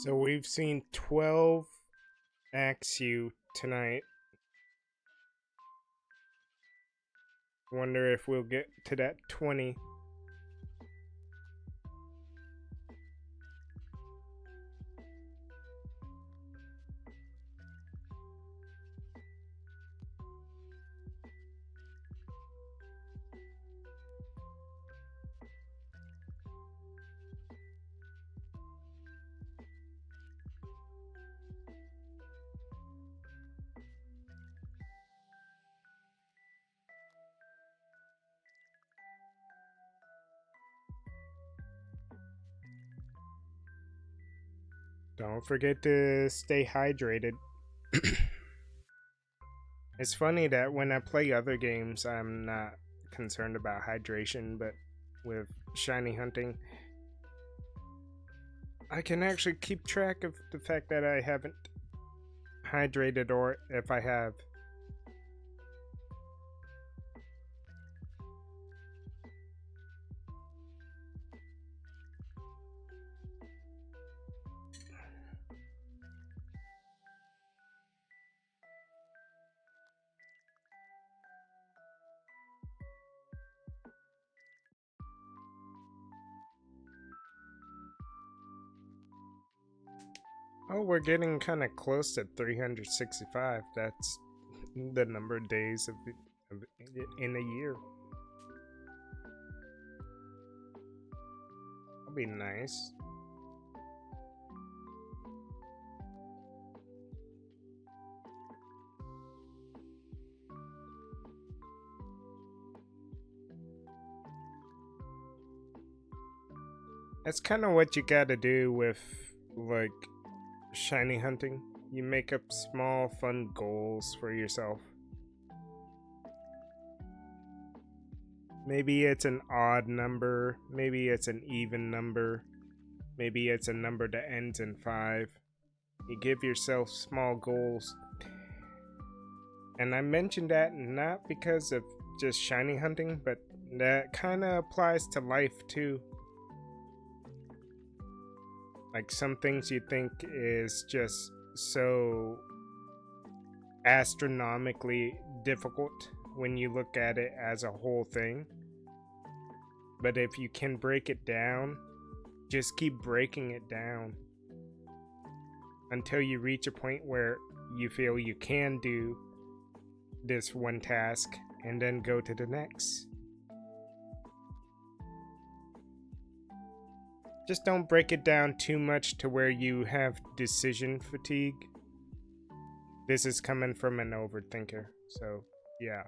So we've seen 12 Axew tonight. Wonder if we'll get to that 20. Don't forget to stay hydrated. It's funny that when I play other games, I'm not concerned about hydration, but with shiny hunting, I can actually keep track of the fact that I haven't hydrated, or if I have. Oh, we're getting kind of close to 365. That's the number of days in a year. That'll be nice. That's kind of what you gotta do with, like, shiny hunting. You make up small, fun goals for yourself. Maybe it's an odd number, maybe it's an even number, maybe it's a number that ends in 5. You give yourself small goals. And I mentioned that not because of just shiny hunting, but that kind of applies to life too. Like some things you think is just so astronomically difficult when you look at it as a whole thing. But if you can break it down, just keep breaking it down until you reach a point where you feel you can do this one task and then go to the next. Just don't break it down too much to where you have decision fatigue. This is coming from an overthinker, so yeah.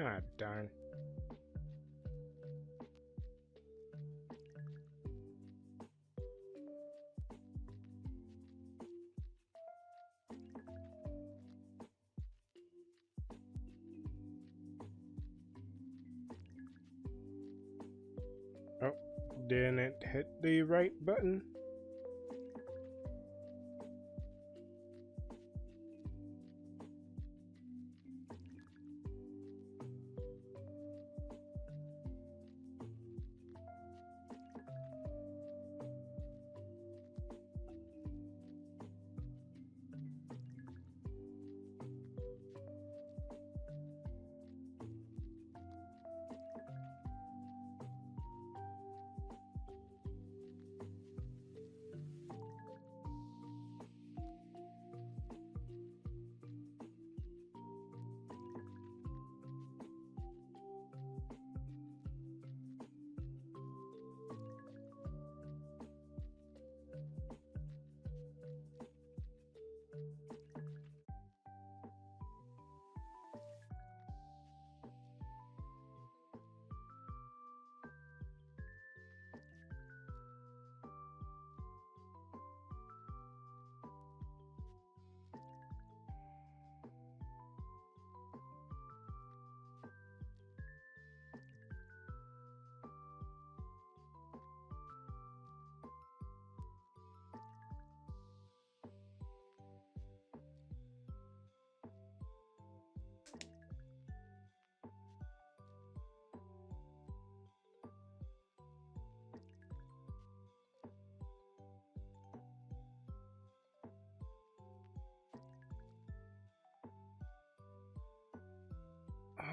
Ah, darn. Oh, didn't hit the right button.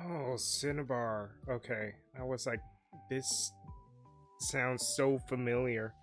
Oh, Cinnabar. Okay. I was like, this sounds so familiar.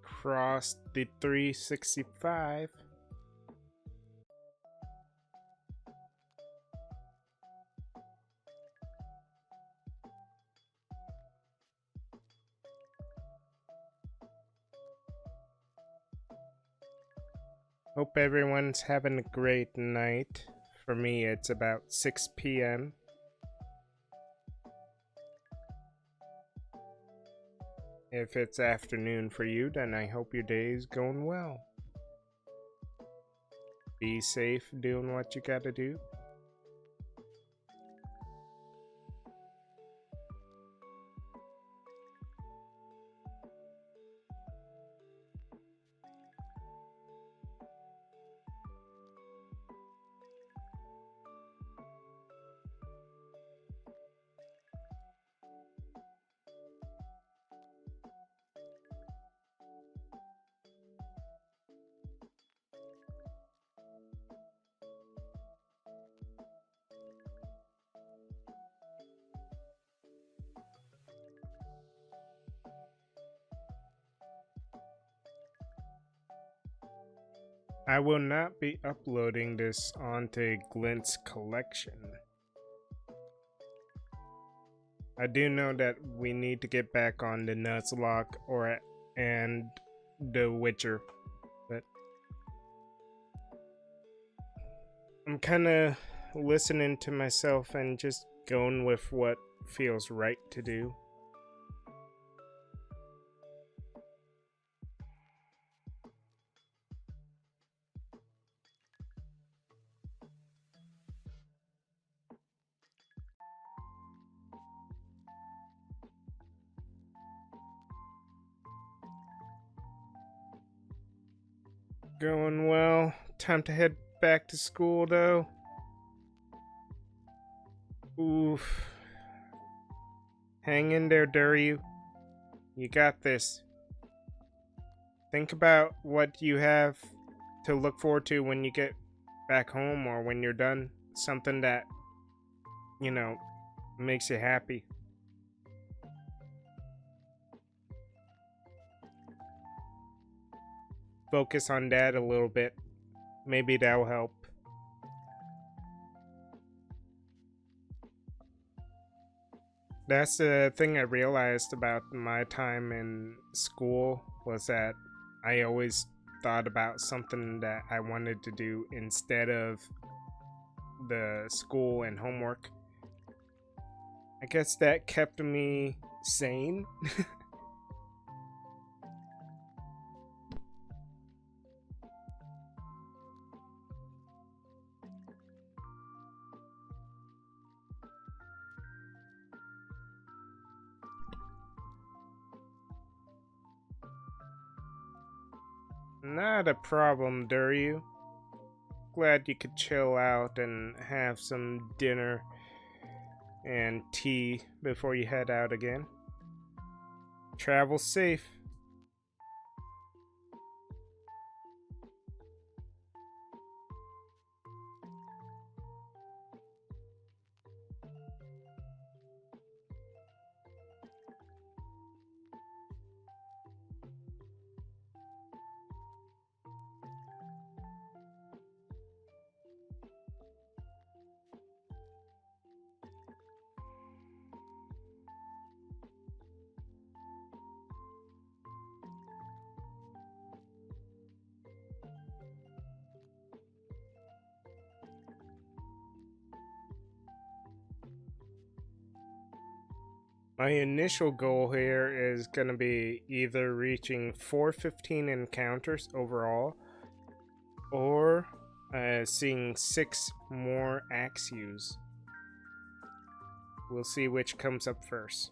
Crossed the 365. Hope everyone's having a great night. For me, it's about 6 p.m. If it's afternoon for you, then I hope your day is going well. be safe doing what you gotta do. I will not be uploading this onto Glint's collection. I do know that we need to get back on the Nuzlocke and The Witcher, but I'm kind of listening to myself and just going with what feels right to do. Going well. Time to head back to school, though. Oof. Hang in there, Duryu. You got this. Think about what you have to look forward to when you get back home or when you're done. Something that, you know, makes you happy. Focus on that a little bit. Maybe that'll help. That's the thing I realized about my time in school was that I always thought about something that I wanted to do instead of the school and homework. I guess that kept me sane. Not a problem, Duryu. Glad you could chill out and have some dinner and tea before you head out again. Travel safe. My initial goal here is going to be either reaching 415 encounters overall or seeing 6 more Axews. We'll see which comes up first.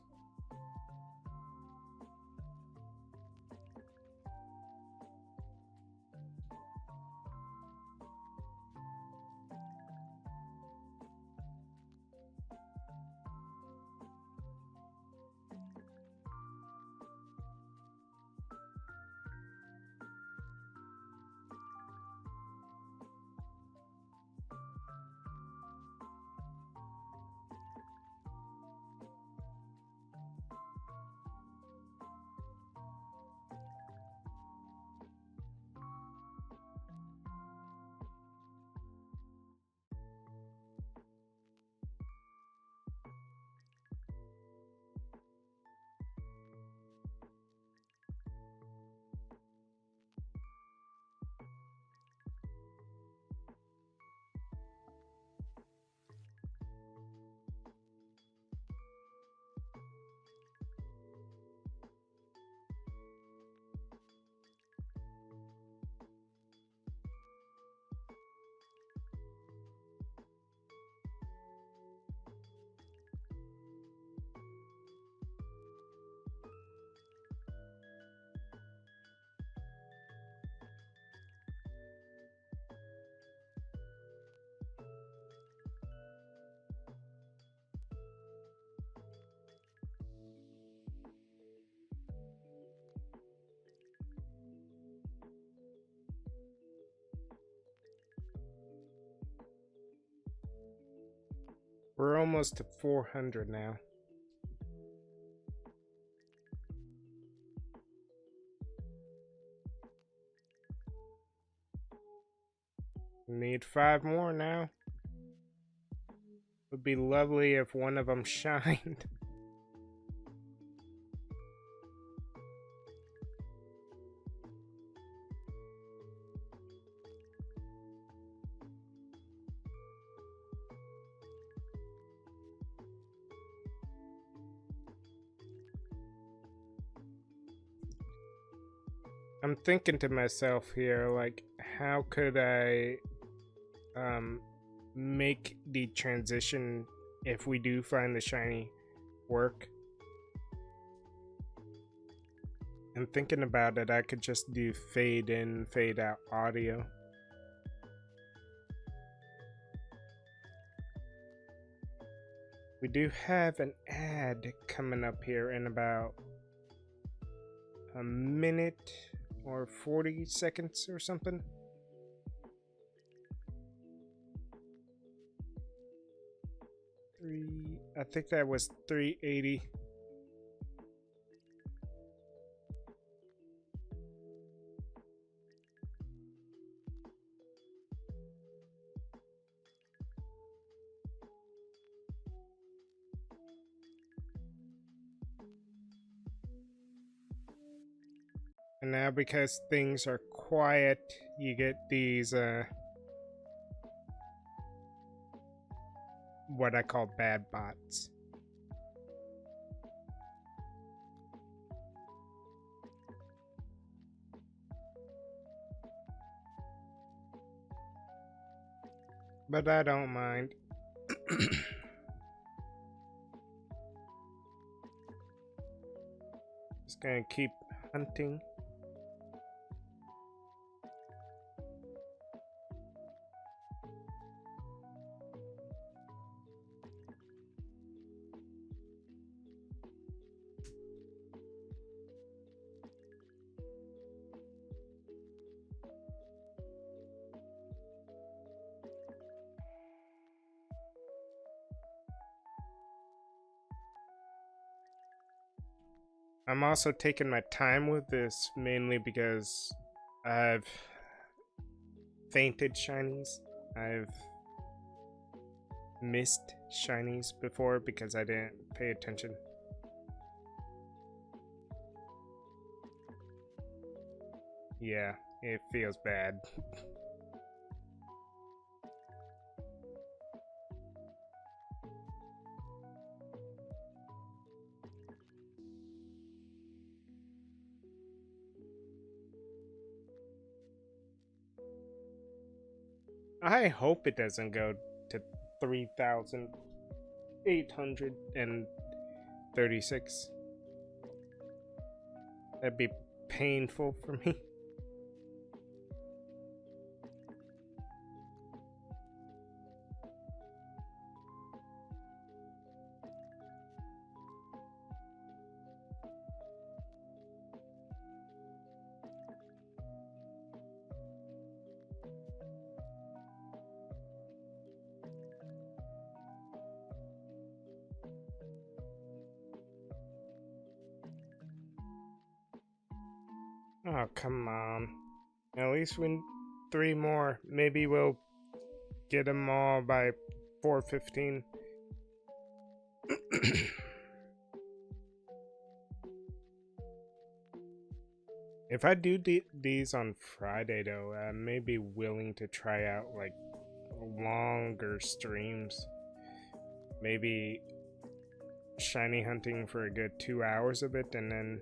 almost to 400 now. Need 5 more now. Would be lovely if one of them shined. I'm thinking to myself here, like, how could I make the transition, if we do find the shiny, work? I'm thinking about it. I could just do fade in, fade out audio. We do have an ad coming up here in about a minute or 40 seconds or something. I think that was 380. And now, because things are quiet, you get these what I call bad bots. But I don't mind. Just gonna keep hunting. I'm also taking my time with this, mainly because I've fainted shinies. I've missed shinies before because I didn't pay attention. Yeah, it feels bad. I hope it doesn't go to 3,836. That'd be painful for me. Oh, come on. At least we need 3 more. Maybe we'll get them all by 4:15. If I do these on Friday, though, I may be willing to try out, like, longer streams. Maybe shiny hunting for a good 2 hours of it, and then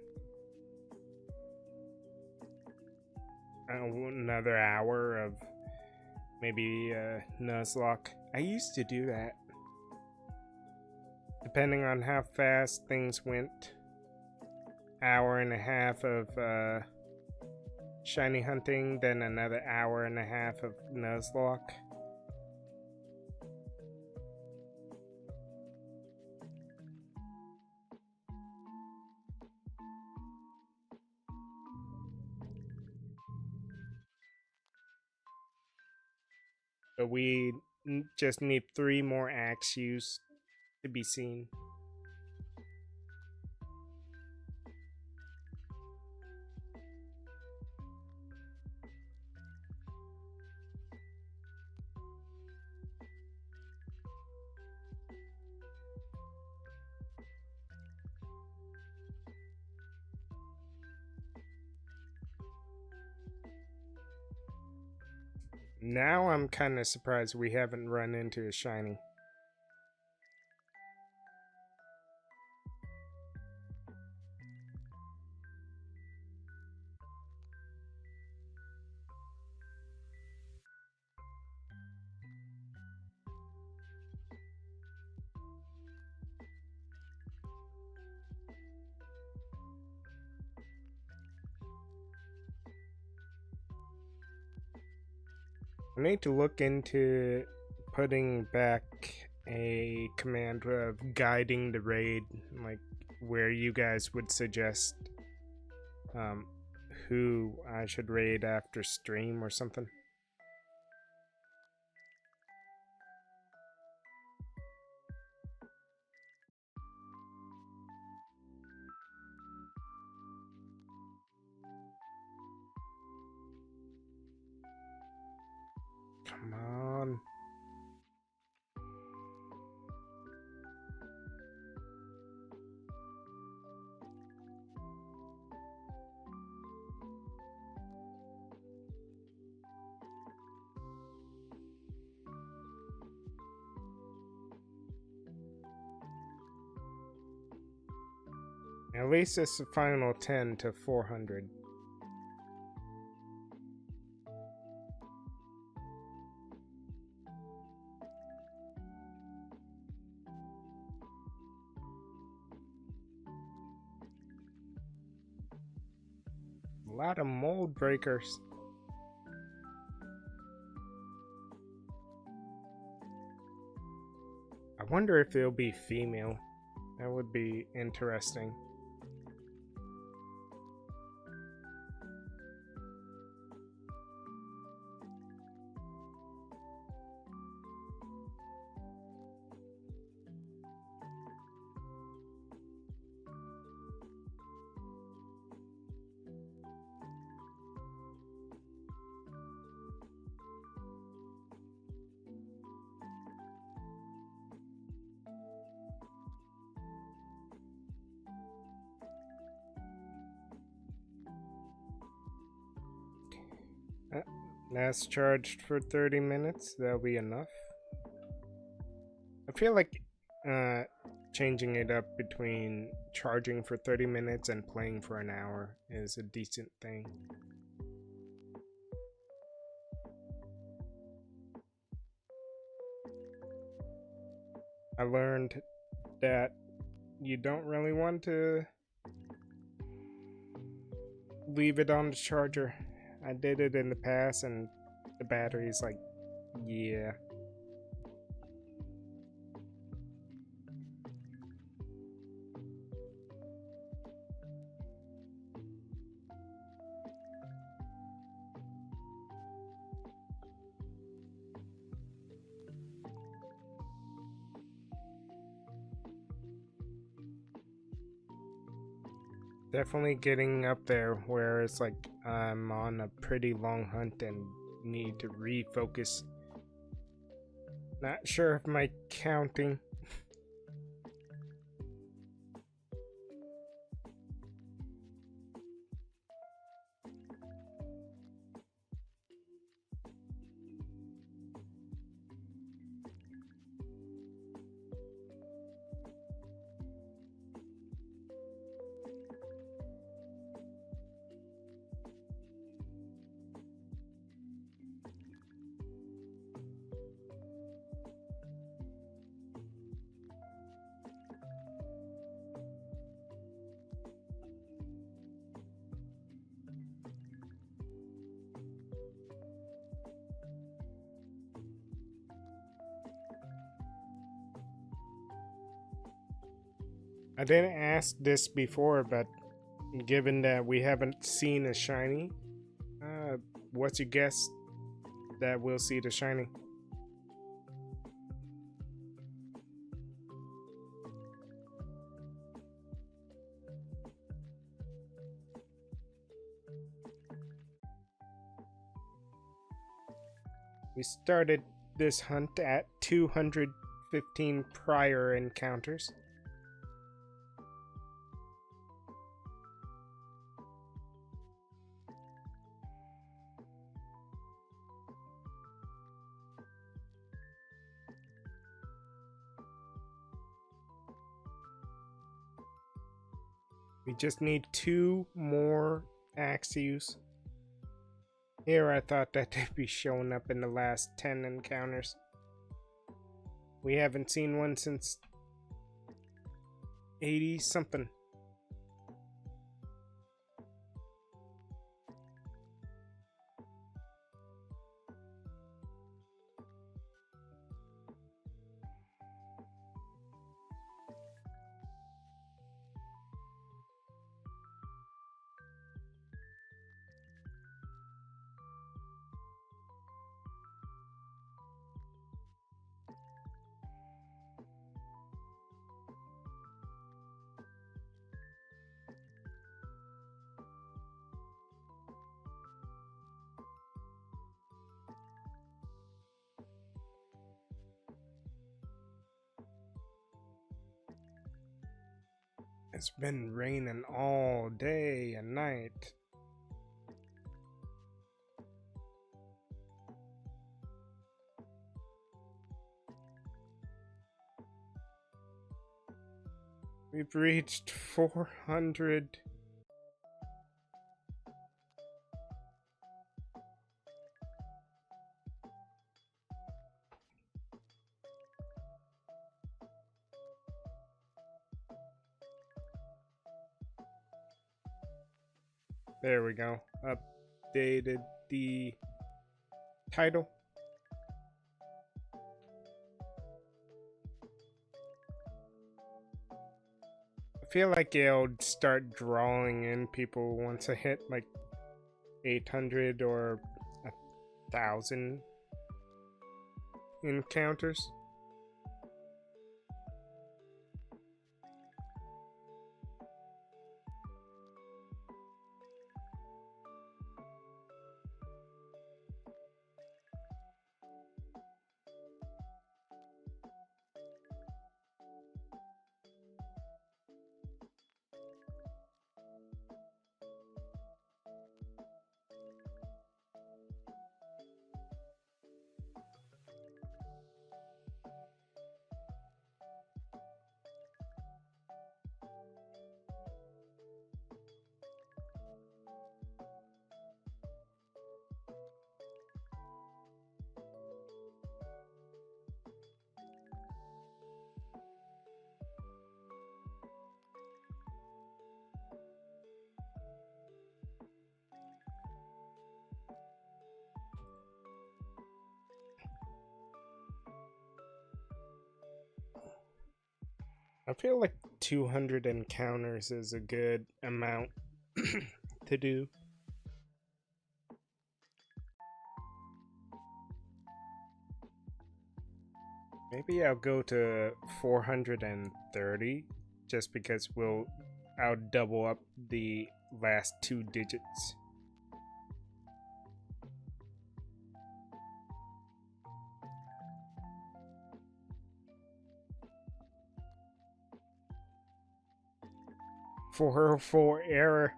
another hour of maybe Nuzlocke. I used to do that. Depending on how fast things went. Hour and a half of shiny hunting, then another hour and a half of Nuzlocke. But we just need 3 more Axews to be seen. Now I'm kind of surprised we haven't run into a shiny. I need to look into putting back a command of guiding the raid, like where you guys would suggest who I should raid after stream or something. Come on. At least it's the final 10 to 400. A lot of mold breakers. I wonder if it'll be female. That would be interesting. That's charged for 30 minutes. That'll be enough. I feel like changing it up between charging for 30 minutes and playing for an hour is a decent thing. I learned that you don't really want to leave it on the charger. I did it in the past and the battery's like, yeah. Definitely getting up there where it's like I'm on a pretty long hunt and need to refocus. Not sure if my counting. I didn't ask this before, but given that we haven't seen a shiny, what's your guess that we'll see the shiny? We started this hunt at 215 prior encounters. We just need 2 more Axews. Here I thought that they'd be showing up in the last 10 encounters. We haven't seen one since 80 something. It's been raining all day and night. We've reached 400. There we go. Updated the title. I feel like it'll start drawing in people once I hit like 800 or 1,000 encounters. I feel like 200 encounters is a good amount to do. Maybe I'll go to 430 just because I'll double up the last 2 digits. For error.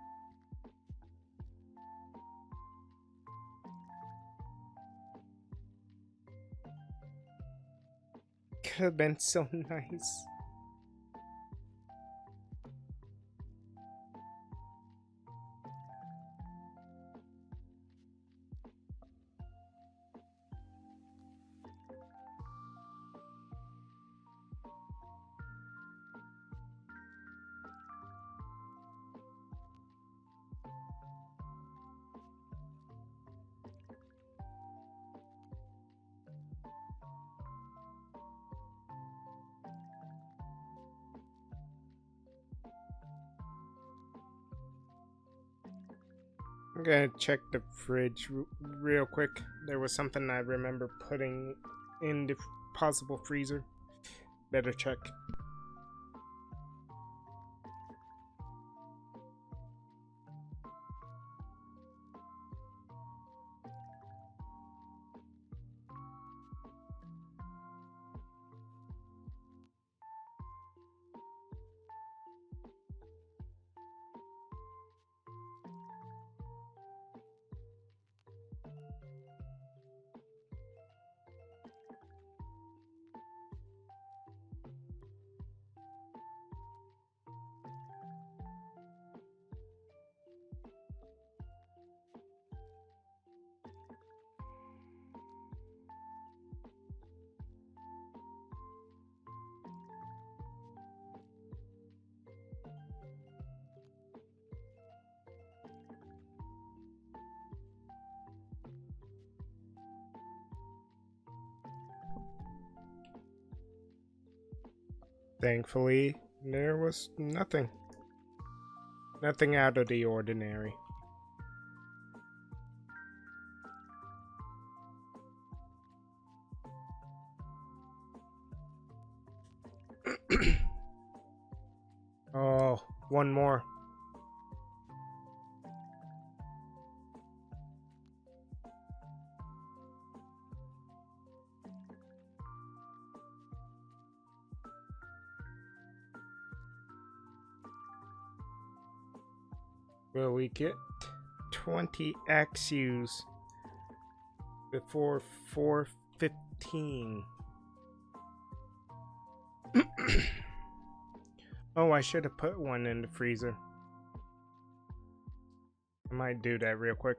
Could have been so nice. I'm gonna check the fridge real quick. There was something I remember putting in the possible freezer. Better check. Thankfully, there was nothing. Nothing out of the ordinary. Oh, one more. Will we get 20 Axews before 4:15? Oh, I should have put one in the freezer. I might do that real quick.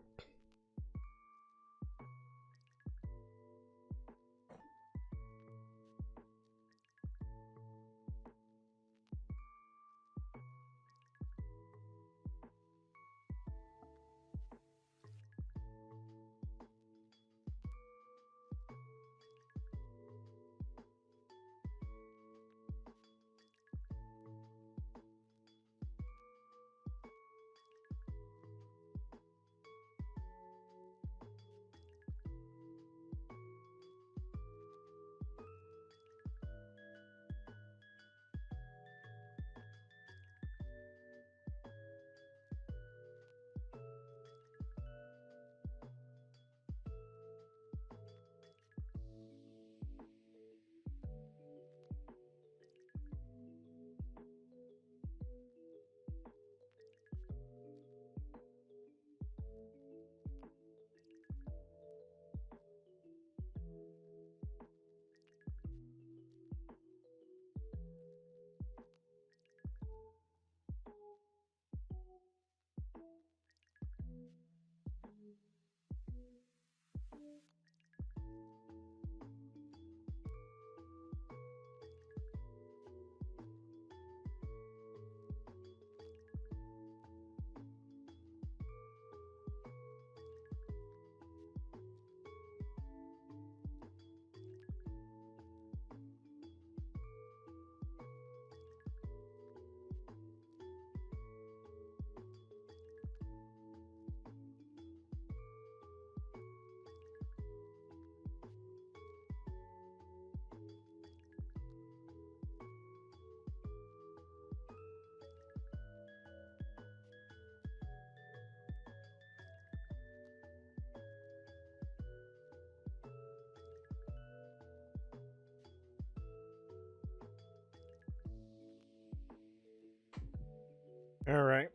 Alright,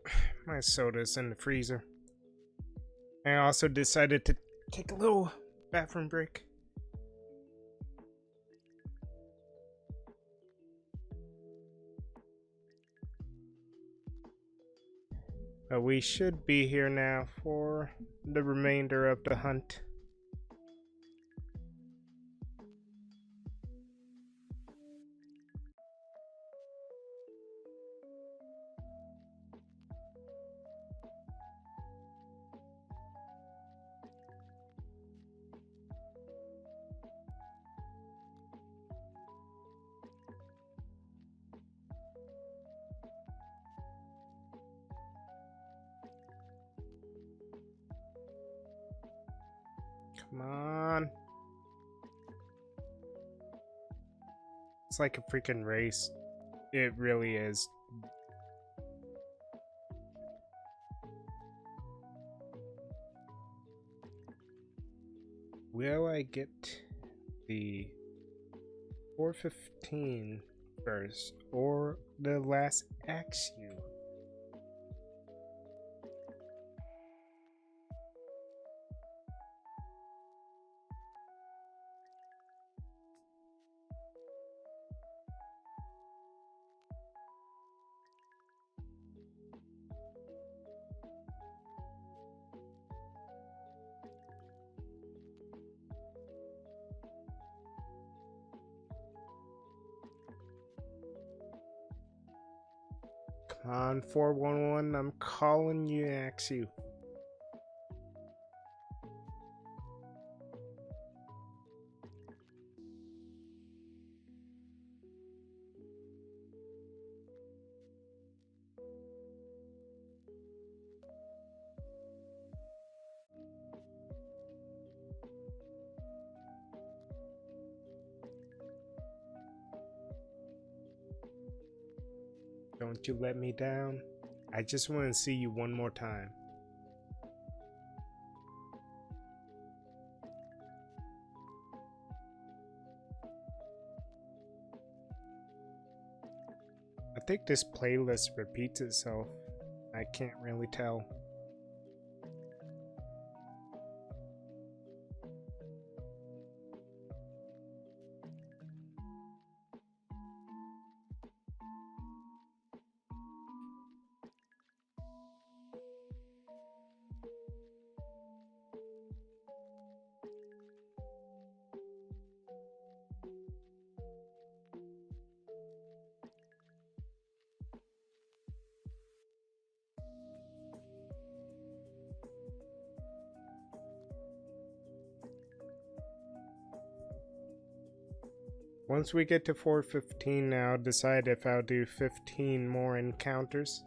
my soda's in the freezer. I also decided to take a little bathroom break. But we should be here now for the remainder of the hunt. Come on. It's like a freaking race. It really is. Will I get the 4:15 first or the last Axew? Come on, 411, I'm calling you, Axew. Don't you let me down. I just want to see you one more time. I think this playlist repeats itself. I can't really tell. Once we get to 415, I'll decide if I'll do 15 more encounters.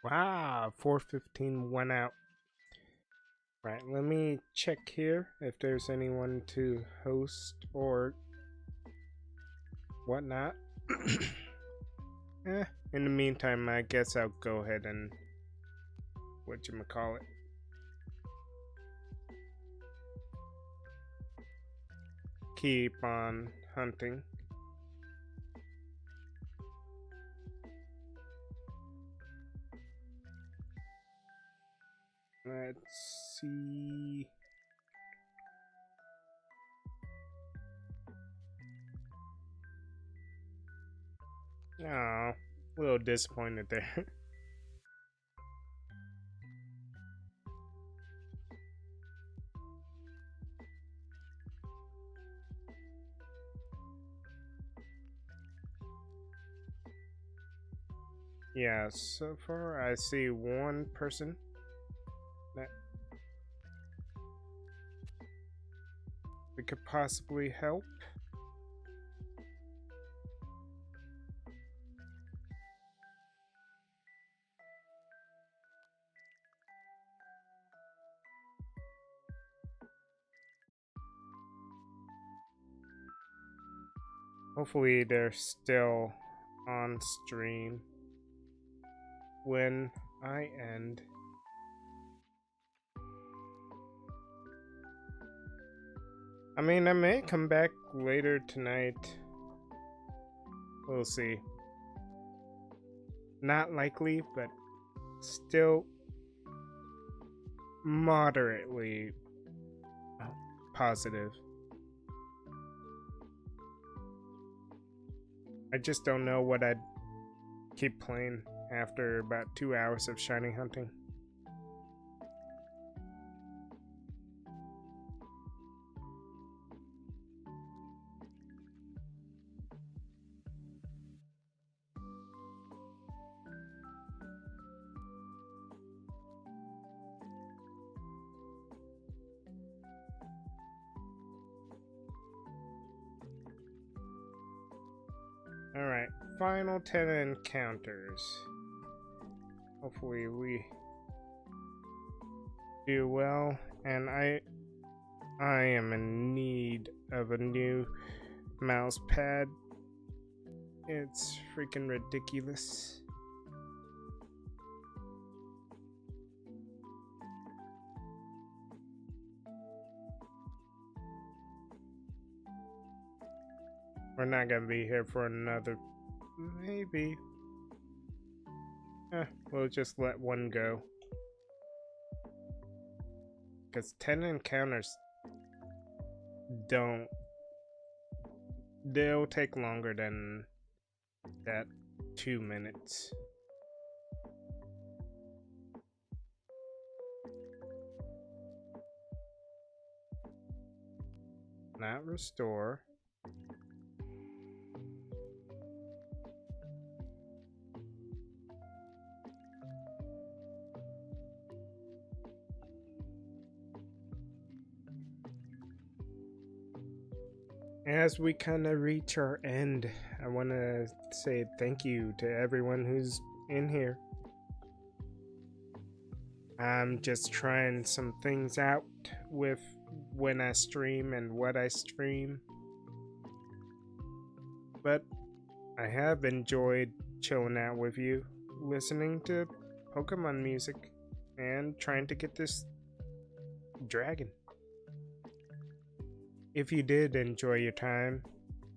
Wow, 415 went out. Right, let me check here if there's anyone to host or whatnot. In the meantime, I guess I'll go ahead and whatchamacallit. Keep on hunting. Let's see. Oh, a little disappointed there. Yeah, so far I see one person that we could possibly help. Hopefully they're still on stream when I end. I mean, I may come back later tonight. We'll see. Not likely, but still moderately positive. I just don't know what I'd keep playing after about 2 hours of shiny hunting. Alright, final 10 encounters. Hopefully we do well, and I am in need of a new mouse pad. It's freaking ridiculous. We're not gonna be here for another, maybe. We'll just let one go. Because 10 encounters they'll take longer than that 2 minutes. Not restore. As we kind of reach our end, I want to say thank you to everyone who's in here. I'm just trying some things out with when I stream and what I stream. But I have enjoyed chilling out with you, listening to Pokemon music, and trying to get this dragon. If you did enjoy your time,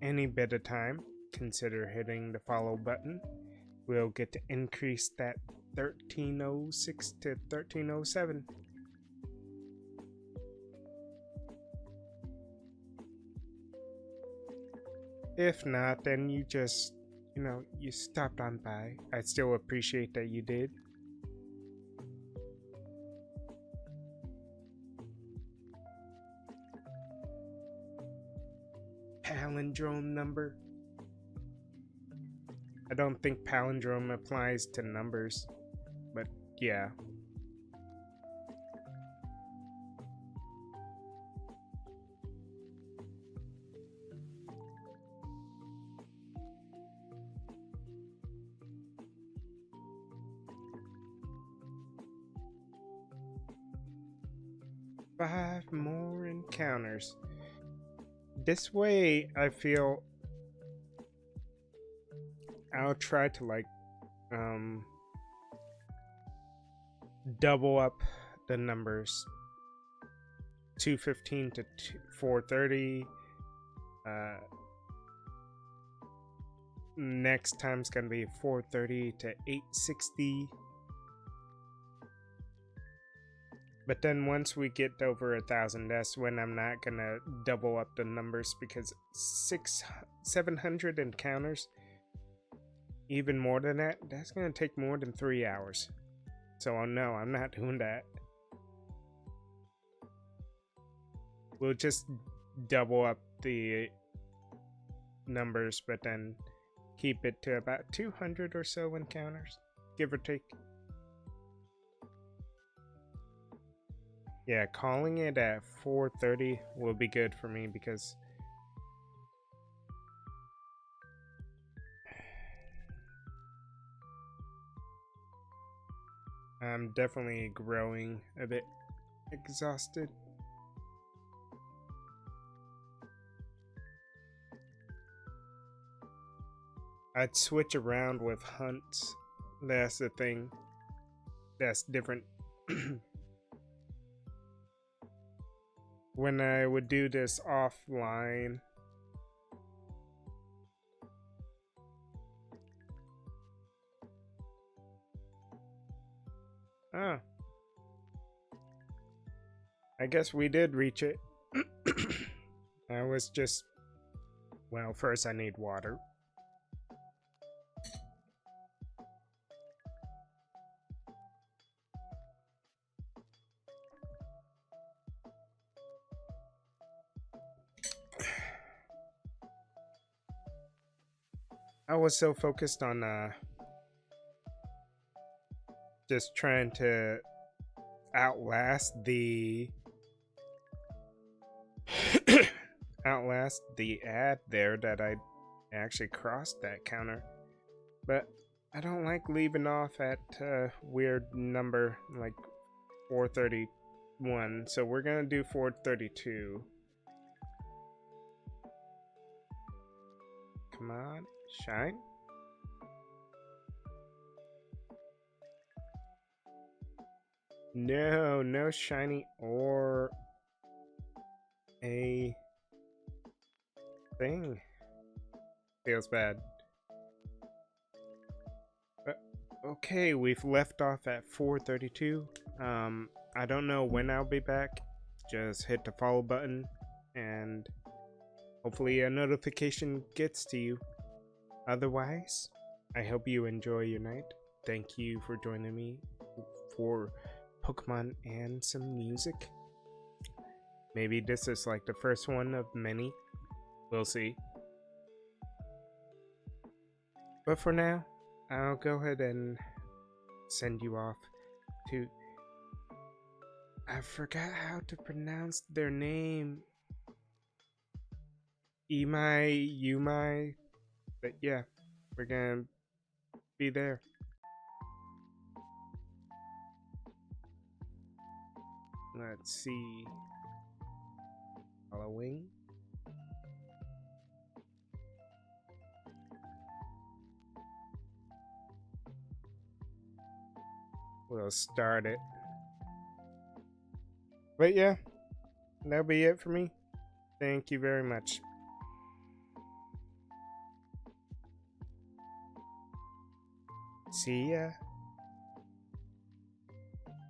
any bit of time, consider hitting the follow button. We'll get to increase that 1306 to 1307. If not, then you just, you stopped on by. I still appreciate that you did. Palindrome number. I don't think palindrome applies to numbers, but yeah. Five more encounters. This way, I feel I'll try to double up the numbers. 215 to 430. Next time's gonna be 430 to 860. But then once we get over 1,000, that's when I'm not gonna double up the numbers, because 700 encounters, even more than that, that's gonna take more than 3 hours. So no, I'm not doing that. We'll just double up the numbers, but then keep it to about 200 or so encounters, give or take. Yeah, calling it at 4:30 will be good for me, because I'm definitely growing a bit exhausted. I'd switch around with hunts. That's the thing. That's different. When I would do this offline, I guess we did reach it. I was just, well, first I need water. I was so focused on just trying to outlast the ad there that I actually crossed that counter. But I don't like leaving off at a weird number like 431, so we're gonna do 432. Come on, shine. No shiny or a thing. Feels bad. Okay, we've left off at 432. I don't know when I'll be back. Just hit the follow button and hopefully a notification gets to you. Otherwise, I hope you enjoy your night. Thank you for joining me for Pokemon and some music. Maybe this is like the first one of many. We'll see. But for now, I'll go ahead and send you off to... I forgot how to pronounce their name. Umai, but yeah, we're gonna be there. Let's see. Following. We'll start it. But yeah, that'll be it for me. Thank you very much. See ya.